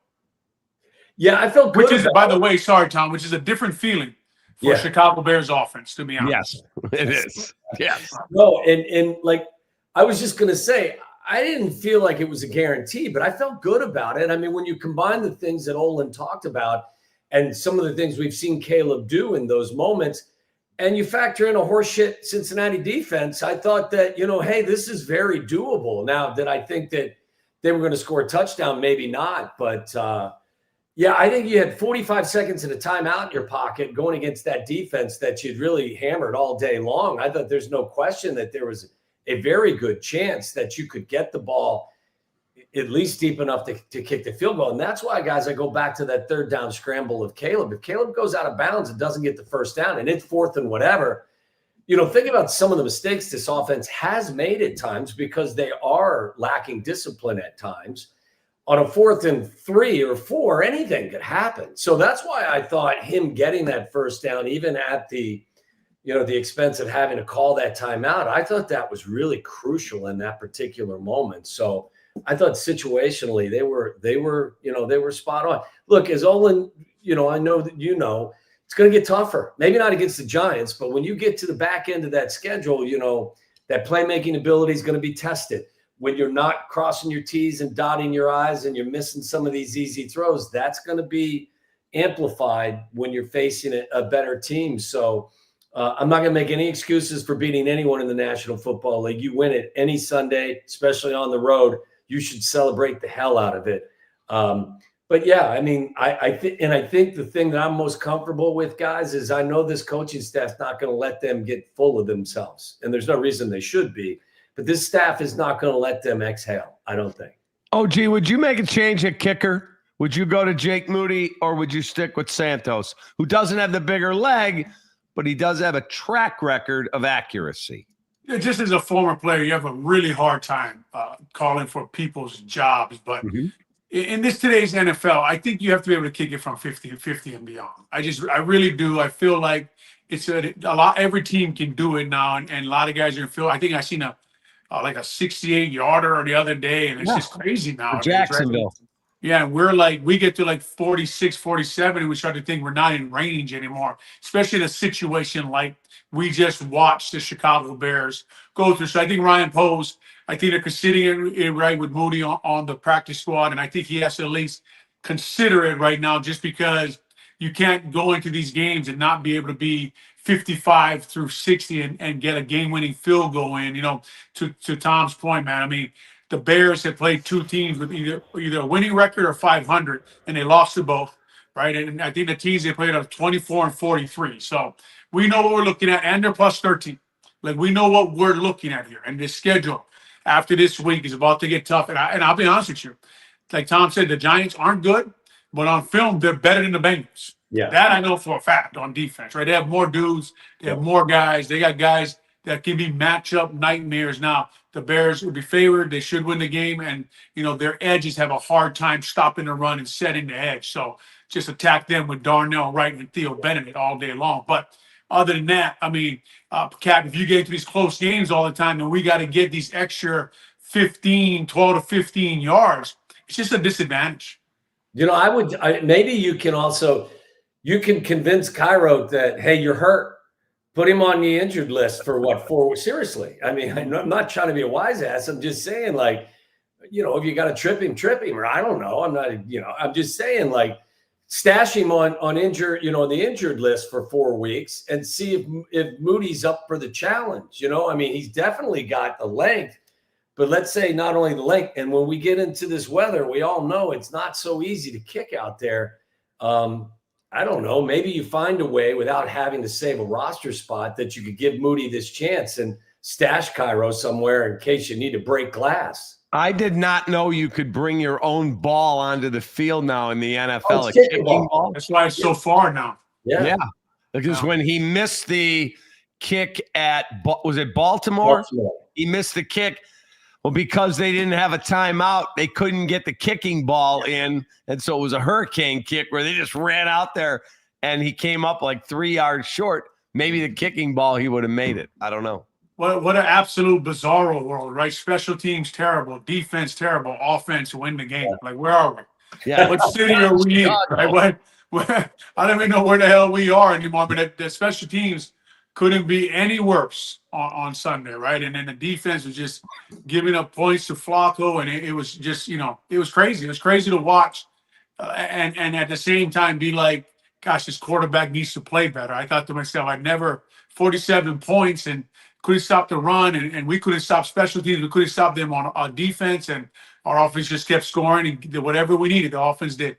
Yeah, I felt good. Which is, by the way, sorry, Tom, which is a different feeling for Chicago Bears offense, to be honest. Yes, it is. Yes. No, and like I was just going to say, I didn't feel like it was a guarantee, but I felt good about it. I mean, when you combine the things that Olin talked about and some of the things we've seen Caleb do in those moments, and you factor in a horseshit Cincinnati defense, I thought that, hey, this is very doable. Now, did I think that they were going to score a touchdown? Maybe not. But, yeah, I think you had 45 seconds and a timeout in your pocket going against that defense that you'd really hammered all day long. I thought there's no question that there was a very good chance that you could get the ball at least deep enough to kick the field goal. And that's why, guys, I go back to that 3rd down scramble of Caleb. If Caleb goes out of bounds and doesn't get the first down and it's 4th and whatever, think about some of the mistakes this offense has made at times because they are lacking discipline at times. On a 4th and 3 or 4, anything could happen. So that's why I thought him getting that first down, even at the expense of having to call that timeout, I thought that was really crucial in that particular moment. So I thought situationally they were spot on. Look, as Olin, I know that it's going to get tougher. Maybe not against the Giants, but when you get to the back end of that schedule, that playmaking ability is going to be tested. When you're not crossing your T's and dotting your I's and you're missing some of these easy throws, that's going to be amplified when you're facing a better team. So I'm not going to make any excuses for beating anyone in the National Football League. You win it any Sunday, especially on the road. You should celebrate the hell out of it. But yeah, I mean, I think the thing that I'm most comfortable with, guys, is I know this coaching staff's not going to let them get full of themselves, and there's no reason they should be. But this staff is not going to let them exhale, I don't think. OG, would you make a change at kicker? Would you go to Jake Moody or would you stick with Santos, who doesn't have the bigger leg, but he does have a track record of accuracy? Just as a former player, you have a really hard time calling for people's jobs. But in this today's NFL, I think you have to be able to kick it from 50 and beyond. I really do. I feel like it's a lot. Every team can do it now, and a lot of guys are going to feel. I think I seen a 68-yarder the other day, and it's just crazy now. Jacksonville. Right? Yeah, and we get to 46, 47, and we start to think we're not in range anymore, especially in a situation like we just watched the Chicago Bears go through. So I think Ryan Post, I think they're considering it right with Moody on the practice squad, and I think he has to at least consider it right now just because you can't go into these games and not be able to be 55 through 60 and get a game-winning field goal in. To Tom's point, man, I mean, the Bears had played 2 teams with either a winning record or 500, and they lost to both, right? And I think the teams they played are 24 and 43. So we know what we're looking at, and they're plus 13. We know what we're looking at here. And this schedule after this week is about to get tough. And I'll be honest with you. Like Tom said, the Giants aren't good, but on film, they're better than the Bengals. Yeah. That I know for a fact on defense, right? They have more dudes. They have more guys. They got guys that can be matchup nightmares. Now, the Bears would be favored. They should win the game. And, their edges have a hard time stopping the run and setting the edge. So just attack them with Darnell Wright and Theo Bennett all day long. But other than that, I mean, Cap, if you get into these close games all the time and we got to get these extra 12 to 15 yards, it's just a disadvantage. Maybe you can convince Cairo that, hey, you're hurt. Put him on the injured list for 4? Seriously. I mean, I'm not trying to be a wise ass. I'm just saying, if you got to trip him, or I don't know. I'm not, I'm just saying, stash him on injured, the injured list for 4 weeks and see if Moody's up for the challenge. I mean, he's definitely got the length, but let's say not only the length. And when we get into this weather, we all know it's not so easy to kick out there. I don't know. Maybe you find a way without having to save a roster spot that you could give Moody this chance and stash Cairo somewhere in case you need to break glass. I did not know you could bring your own ball onto the field now in the NFL. Oh, a kicking kicking ball. ball. That's why it's so far now. Yeah. Because when he missed the kick at, was it Baltimore? He missed the kick. Well, because they didn't have a timeout, they couldn't get the kicking ball in. And so it was a hurricane kick where they just ran out there and he came up like 3 yards short. Maybe the kicking ball, he would have made it. I don't know. What an absolute bizarro world, right? Special teams terrible, defense terrible, offense win the game. Like, where are we? Yeah. What city are we in? Right? I don't even know where the hell we are anymore. But the special teams couldn't be any worse on Sunday, right? And then the defense was just giving up points to Flacco, and it was just, it was crazy. It was crazy to watch, and at the same time be like, gosh, this quarterback needs to play better. I thought to myself, 47 points and couldn't stop the run, and we couldn't stop special teams. We couldn't stop them on defense, and our offense just kept scoring and did whatever we needed. The offense did.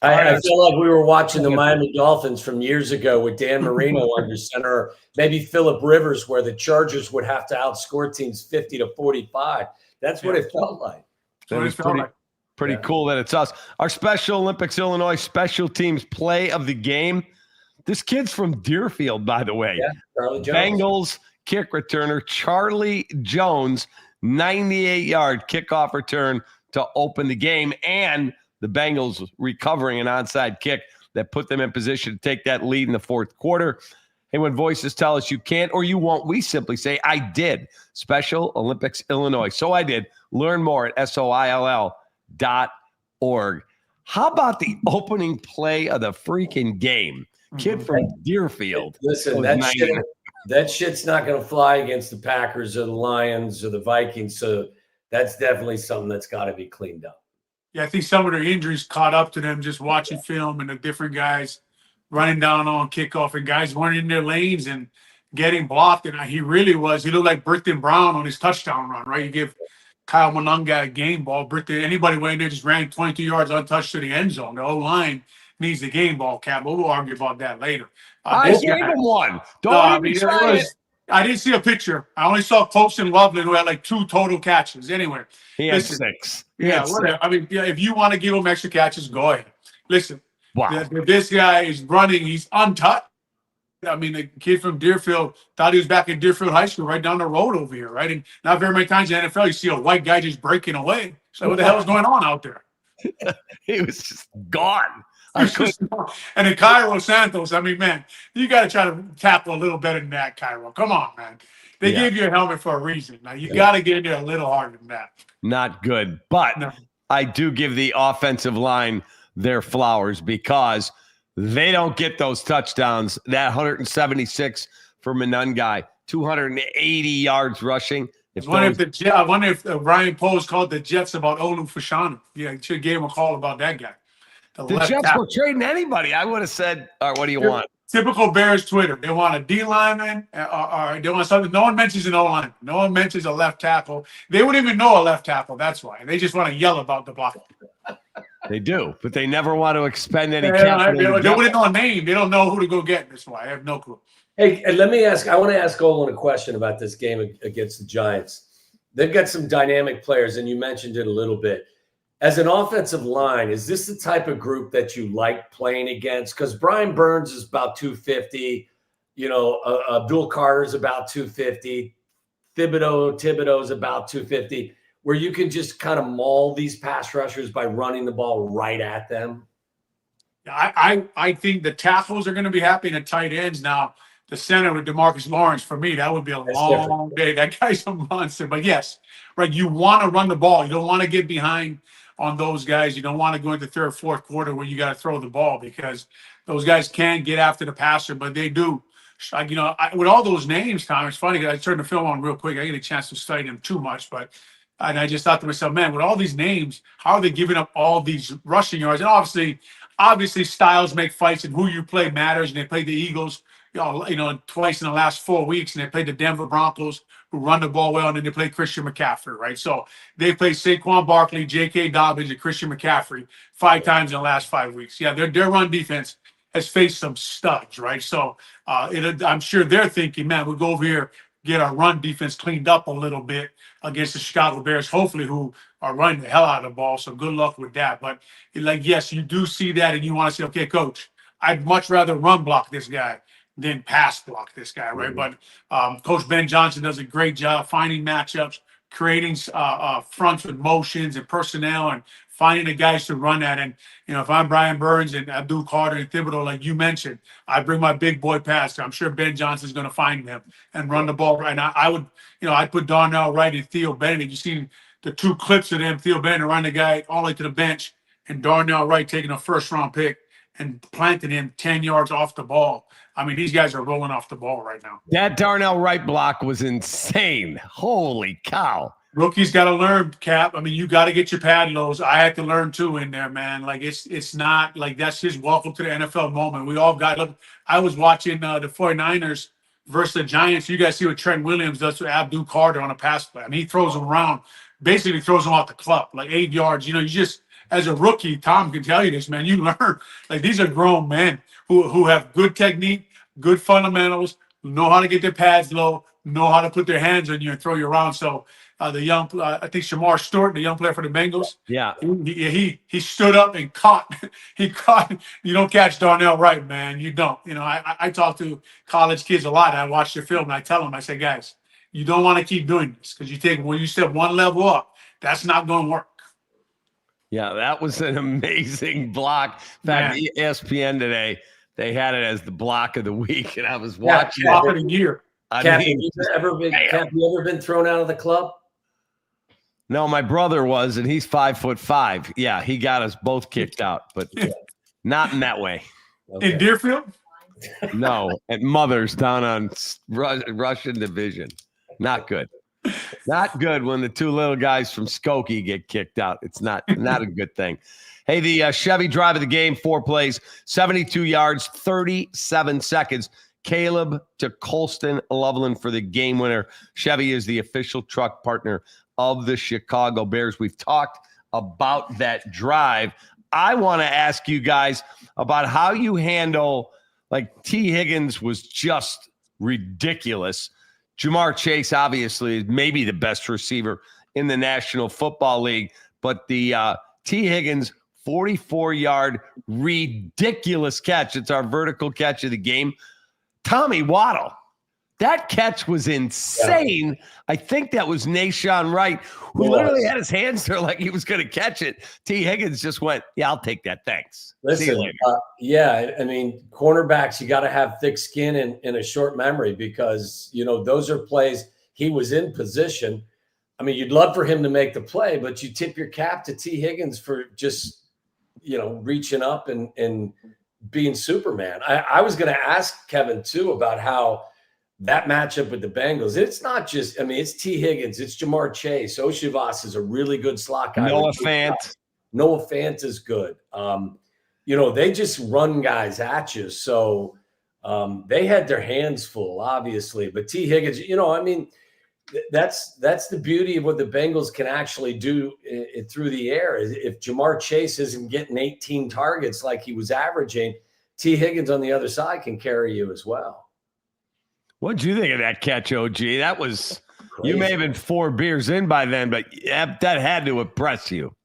I feel like we were watching the Miami Dolphins from years ago with Dan Marino under center, maybe Phillip Rivers, where the Chargers would have to outscore teams 50-45. That's what it felt like. That was pretty cool that it's us. Our Special Olympics Illinois special teams play of the game. This kid's from Deerfield, by the way. Yeah, Charlie Jones. Bengals kick returner Charlie Jones, 98-yard kickoff return to open the game, and the Bengals recovering an onside kick that put them in position to take that lead in the fourth quarter. And when voices tell us you can't or you won't, we simply say, I did. Special Olympics Illinois. So I did. Learn more at soill.org. How about the opening play of the freaking game? Kid from Deerfield. Listen, that shit's not going to fly against the Packers or the Lions or the Vikings. So that's definitely something that's got to be cleaned up. Yeah, I think some of their injuries caught up to them just watching film and the different guys running down on kickoff and guys weren't in their lanes and getting blocked. And he really was. He looked like Britton Brown on his touchdown run, right? You give Kyle Monunga a game ball. Anybody went in there just ran 22 yards untouched to the end zone. The O-line needs the game ball, Cap. We'll argue about that later. I gave him one. I didn't see a picture. I only saw Colson Loveland, who had like 2 total catches. Anyway, he had 6. Whatever. I mean, if you want to give him extra catches, go ahead. Listen, wow. This guy is running. He's untouched. I mean, the kid from Deerfield thought he was back in Deerfield High School, right down the road over here, right? And not very many times in the NFL you see a white guy just breaking away. So what the hell is going on out there? He was just gone. And then Cairo Santos, I mean, man, you got to try to tackle a little better than that, Cairo. Come on, man. They gave you a helmet for a reason. Now, you got to get in there a little harder than that. Not good. But I do give the offensive line their flowers because they don't get those touchdowns. That 176 for Monunga, 280 yards rushing. I wonder if Ryan Poe's called the Jets about Olu Fashanu. Yeah, he should have gave him a call about that guy. The Jets were trading anybody. I would have said, all right, what do you want? Typical Bears Twitter. They want a D lineman or they want something. No one mentions an O line. No one mentions a left tackle. They wouldn't even know a left tackle. That's why. They just want to yell about the block. They do, but they never want to expend any capital. They wouldn't know a name. They don't know who to go get. That's why. I have no clue. Hey, and I want to ask Olin a question about this game against the Giants. They've got some dynamic players, and you mentioned it a little bit. As an offensive line, is this the type of group that you like playing against? Because Brian Burns is about 250. Abdul Carter's about 250. Thibodeau's about 250, where you can just kind of maul these pass rushers by running the ball right at them. I think the tackles are going to be happy and the tight ends. Now, the center with DeMarcus Lawrence, for me, that would be a long day. That guy's a monster. But yes, right, you want to run the ball. You don't want to get behind on those guys. You don't want to go into third, fourth quarter where you got to throw the ball because those guys can get after the passer, but they do. With all those names, Tom, it's funny because I turned the film on real quick. I didn't get a chance to study them too much, and I just thought to myself, man, with all these names, how are they giving up all these rushing yards? And obviously styles make fights and who you play matters. And they played the Eagles, twice in the last 4 weeks, and they played the Denver Broncos who run the ball well, and then they play Christian McCaffrey, right? So they play Saquon Barkley, J.K. Dobbins, and Christian McCaffrey 5 times in the last 5 weeks. Yeah, their run defense has faced some studs, right? So I'm sure they're thinking, man, we'll go over here, get our run defense cleaned up a little bit against the Chicago Bears, hopefully, who are running the hell out of the ball. So good luck with that. But like, yes, you do see that, and you want to say, okay, coach, I'd much rather run block this guy than pass block this guy, right? But Coach Ben Johnson does a great job finding matchups, creating fronts with motions and personnel, and finding the guys to run at. And, if I'm Brian Burns and Abdul Carter and Thibodeau, like you mentioned, I bring my big boy passer. I'm sure Ben Johnson's going to find him and run the ball right. And I would, I'd put Darnell Wright and Theo Bennett. You've seen the 2 clips of them, Theo Bennett run the guy all the way to the bench, and Darnell Wright taking a first-round pick and planting him 10 yards off the ball. I mean, these guys are rolling off the ball right now. That Darnell Wright block was insane. Holy cow. Rookies got to learn, Cap. I mean, you got to get your pad lows. I had to learn too in there, man. Like, it's not like that's his welcome to the NFL moment. We all got look. I was watching the 49ers versus the Giants. You guys see what Trent Williams does to Abdul Carter on a pass play. I mean, he throws him around, basically throws him off the club, like 8 yards. You just, as a rookie, Tom can tell you this, man. You learn. Like, these are grown men who have good technique, good fundamentals, know how to get their pads low, know how to put their hands on you and throw you around. So the young, I think Shamar Stewart, the young player for the Bengals, yeah, he stood up and caught. He caught. You don't catch Darnell Wright, man. You don't. I talk to college kids a lot. I watch their film and I tell them, I say, guys, you don't want to keep doing this because when you step one level up, that's not going to work. Yeah, that was an amazing block. In fact, ESPN today, they had it as the block of the week, and I was watching block of the year. Cap, have you ever been thrown out of the club? No, my brother was, and he's 5'5". Yeah, he got us both kicked out, but not in that way. Okay. In Deerfield? No, at Mother's down on Russian Division. Not good. Not good when the 2 little guys from Skokie get kicked out. It's not a good thing. Hey, the Chevy drive of the game, 4 plays, 72 yards, 37 seconds. Caleb to Colston Loveland for the game winner. Chevy is the official truck partner of the Chicago Bears. We've talked about that drive. I want to ask you guys about how you handle, like, T. Higgins was just ridiculous. Jamar Chase, obviously, is maybe the best receiver in the National Football League, but the T. Higgins 44-yard ridiculous catch. It's our vertical catch of the game. Tommy Waddle, that catch was insane. Yeah. I think that was Nashawn Wright, who literally had his hands there like he was going to catch it. T. Higgins just went, yeah, I'll take that. Thanks. Listen, I mean, cornerbacks, you got to have thick skin and a short memory because, those are plays. He was in position. I mean, you'd love for him to make the play, but you tip your cap to T. Higgins for just, reaching up and being Superman. I was going to ask Kevin, too, about how that matchup with the Bengals, it's not just, it's T. Higgins, it's Jamar Chase. Oshivas is a really good slot guy. Noah Fant. Noah Fant is good. They just run guys at you. So they had their hands full, obviously. But T. Higgins, that's the beauty of what the Bengals can actually do through the air. If Jamar Chase isn't getting 18 targets like he was averaging, T. Higgins on the other side can carry you as well. What'd you think of that catch, OG? That was crazy. You may have been 4 beers in by then, but that had to impress you.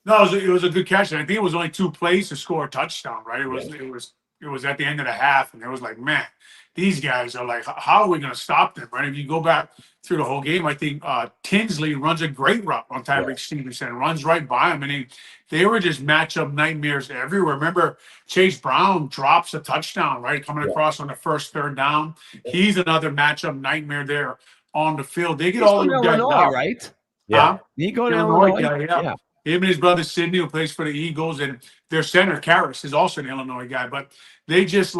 No, it was a good catch. And I think it was only 2 plays to score a touchdown, right? It was at the end of the half, and it was like, man, these guys are like, how are we going to stop them, right? If you go back through the whole game, I think Tinsley runs a great route on Tyreek Stevenson, runs right by him, and they were just matchup nightmares everywhere. Remember, Chase Brown drops a touchdown, right, coming across on the first 3rd down. He's another matchup nightmare there on the field. They get all the guys out, right? Yeah, he go to Illinois. Yeah. Him and his brother Sidney, who plays for the Eagles, and their center Karras is also an Illinois guy. But they just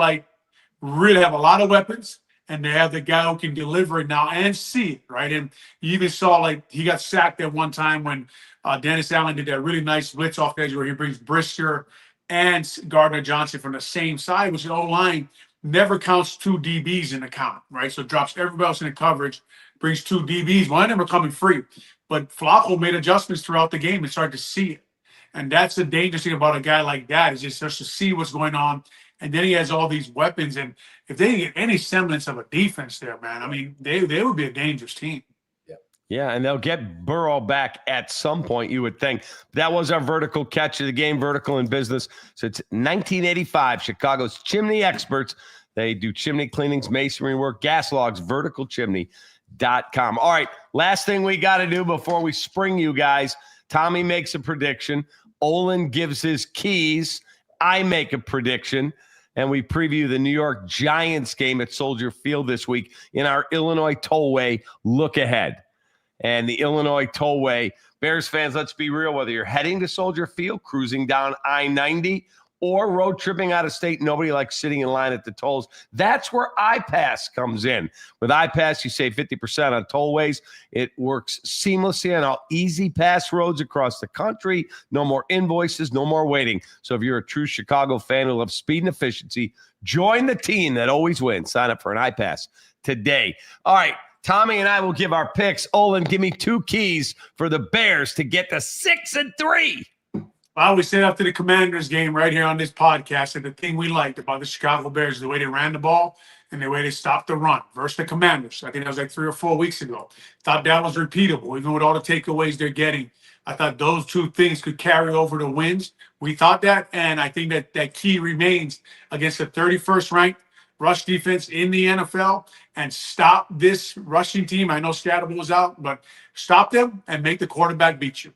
really have a lot of weapons, and they have the guy who can deliver it now and see it, right? And you even saw he got sacked at one time when Dennis Allen did that really nice blitz off edge where he brings Brisker and Gardner Johnson from the same side, which the O-line never counts 2 DBs in the count, right? So drops everybody else in the coverage, brings two DBs. One of them are coming free. But Flacco made adjustments throughout the game and started to see it. And that's the dangerous thing about a guy like that, is just starts to see what's going on. And then he has all these weapons. And if they get any semblance of a defense there, man, I mean, they would be a dangerous team. Yeah, and they'll get Burrow back at some point, you would think. That was our vertical catch of the game, vertical in business. So it's 1985, Chicago's chimney experts. They do chimney cleanings, masonry work, gas logs, verticalchimney.com. All right, last thing we got to do before we spring you guys. Tommy makes a prediction. Olin gives his keys. I make a prediction. And we preview the New York Giants game at Soldier Field this week in our Illinois Tollway look ahead. And the Illinois Tollway, Bears fans, let's be real, whether you're heading to Soldier Field, cruising down I-90, or road tripping out of state, nobody likes sitting in line at the tolls. That's where iPass comes in. With iPass, you save 50% on tollways. It works seamlessly on all easy pass roads across the country. No more invoices, no more waiting. So if you're a true Chicago fan who loves speed and efficiency, join the team that always wins. Sign up for an iPass today. All right. Tommy and I will give our picks. Olin, give me two keys for the Bears to get to 6-3. Well, we said after the Commanders game right here on this podcast that the thing we liked about the Chicago Bears is the way they ran the ball and the way they stopped the run versus the Commanders. I think that was like 3 or 4 weeks ago. Thought that was repeatable, even with all the takeaways they're getting. I thought those two things could carry over to wins. We thought that, and I think that key remains against the 31st ranked rush defense in the NFL and stop this rushing team. I know Scatterable was out, but stop them and make the quarterback beat you.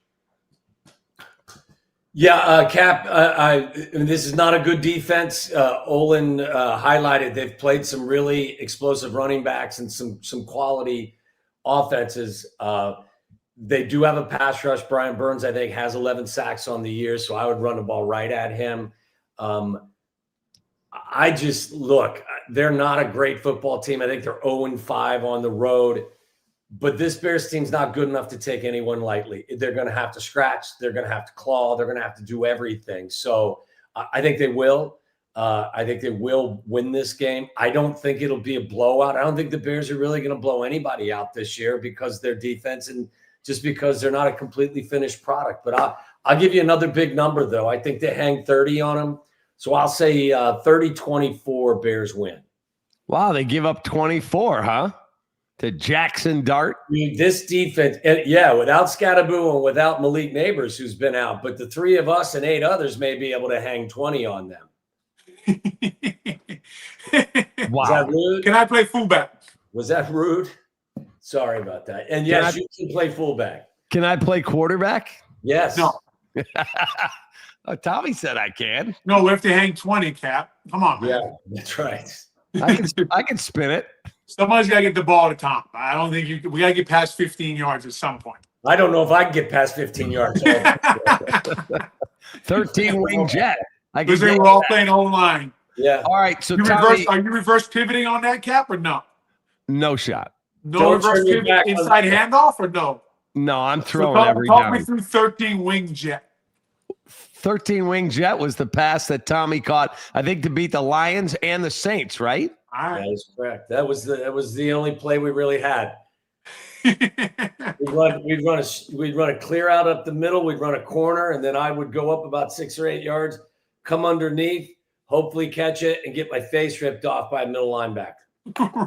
Yeah, Cap, this is not a good defense. Olin highlighted they've played some really explosive running backs and some quality offenses. They do have a pass rush. Brian Burns, I think, has 11 sacks on the year, so I would run the ball right at him. They're not a great football team. I think they're 0-5 on the road. But this Bears team's not good enough to take anyone lightly. They're going to have to scratch. They're going to have to claw. They're going to have to do everything. So I think they will. I think they will win this game. I don't think it'll be a blowout. I don't think the Bears are really going to blow anybody out this year because their defense and just because they're not a completely finished product. But I'll give you another big number, though. I think they hang 30 on them. So I'll say 30-24 Bears win. Wow, they give up 24, huh? To Jackson Dart. This defense, without Scatteraboo and without Malik Neighbors, who's been out, but the three of us and 8 others may be able to hang 20 on them. Wow. Was that rude? Can I play fullback? Was that rude? Sorry about that. And yes, you can play fullback. Can I play quarterback? Yes. No. Tommy said I can. No, we have to hang 20, Cap. Come on, man. Yeah, that's right. I can spin it. Somebody's got to get the ball to Tom. I don't think we got to get past 15 yards at some point. I don't know if I can get past 15 yards. 13 wing jet. Because they were all playing O-line. Yeah. All right. So are you reverse pivoting on that, Cap, or no? No shot. No reverse pivot inside handoff, or no? No, I'm throwing every down. down. Talk me through 13 wing jet. 13 wing jet was the pass that Tommy caught, I think, to beat the Lions and the Saints, right? All right. That is correct. That was the only play we really had. We'd run a clear out up the middle. We'd run a corner, and then I would go up about 6 or 8 yards, come underneath, hopefully catch it, and get my face ripped off by a middle linebacker.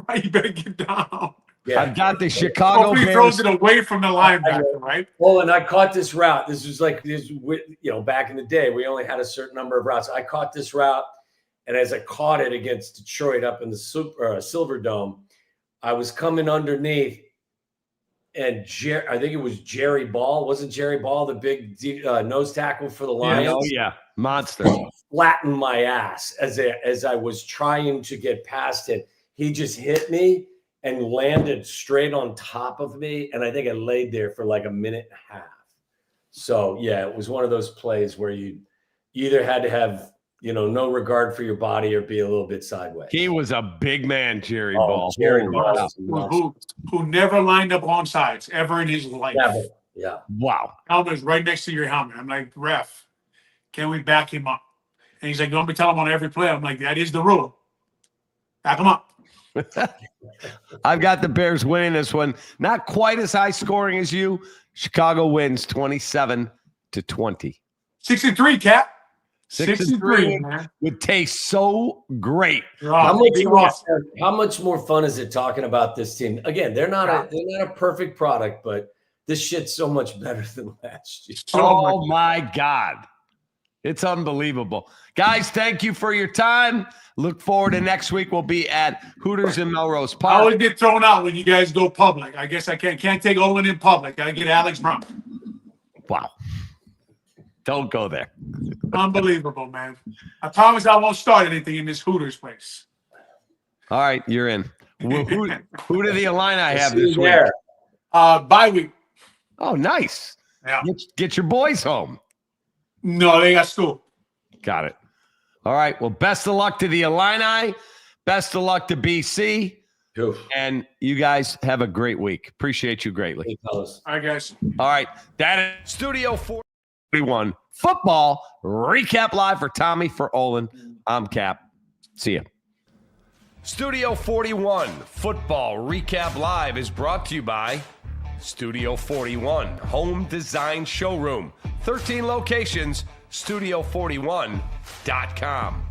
Right, you better get down. Yeah. I've got the Chicago Hopefully Bears. throws it away from the linebacker, right? Well, and I caught this route. This was back in the day, we only had a certain number of routes. I caught this route, and as I caught it against Detroit up in the Silver Dome, I was coming underneath, and I think it was Jerry Ball. Wasn't Jerry Ball the big nose tackle for the Lions? Oh, yeah. Monster. Flattened my ass as I was trying to get past it. He just hit me and landed straight on top of me, and I think I laid there for like a minute and a half. So, yeah, it was one of those plays where you either had to have, no regard for your body or be a little bit sideways. He was a big man, Jerry Ball. Jerry Ball. Who never lined up on sides ever in his life. Yeah. Wow. Helmet is right next to your helmet. I'm like, ref, can we back him up? And he's like, don't be telling him on every play. I'm like, that is the rule. Back him up. I've got the Bears winning this one. Not quite as high scoring as you. Chicago wins 27-20. 6-3, Cap. 6-3 man. would taste so great. How Oh, much more fun is it talking about this team? Again, they're not a perfect product, but this shit's so much better than last year. Oh my God. It's unbelievable. Guys, thank you for your time. Look forward to next week. We'll be at Hooters in Melrose I Park. always get thrown out when you guys go public. I guess I can't take Olin in public. I get Alex Brown. Wow. Don't go there. Unbelievable, man. I promise I won't start anything in this Hooters place. All right, you're in. Who do the Illini have this week? Bye week. Oh, nice. Yeah. Get your boys home. No, they got school. Got it. All right. Well, best of luck to the Illini. Best of luck to BC. Oof. And you guys have a great week. Appreciate you greatly. Hey, fellas. All right, guys. All right. That is Studio 41 Football Recap Live for Tommy, for Olin. I'm Cap. See ya. Studio 41 Football Recap Live is brought to you by Studio 41 Home Design Showroom. 13 locations, studio41.com.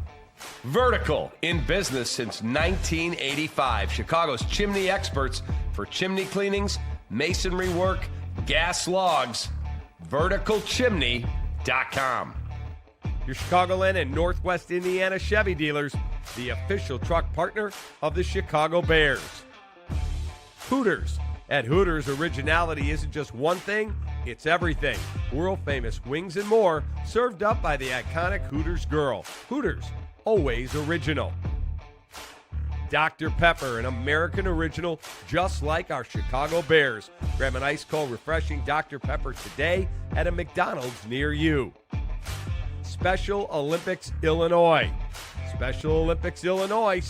Vertical, in business since 1985. Chicago's chimney experts for chimney cleanings, masonry work, gas logs. Verticalchimney.com. Your Chicagoland and Northwest Indiana Chevy dealers, the official truck partner of the Chicago Bears. Hooters. At Hooters, originality isn't just one thing, it's everything. World famous wings and more, served up by the iconic Hooters girl. Hooters, always original. Dr. Pepper, an American original just like our Chicago Bears. Grab an ice cold, refreshing Dr. Pepper today at a McDonald's near you. Special Olympics Illinois. Special Olympics Illinois.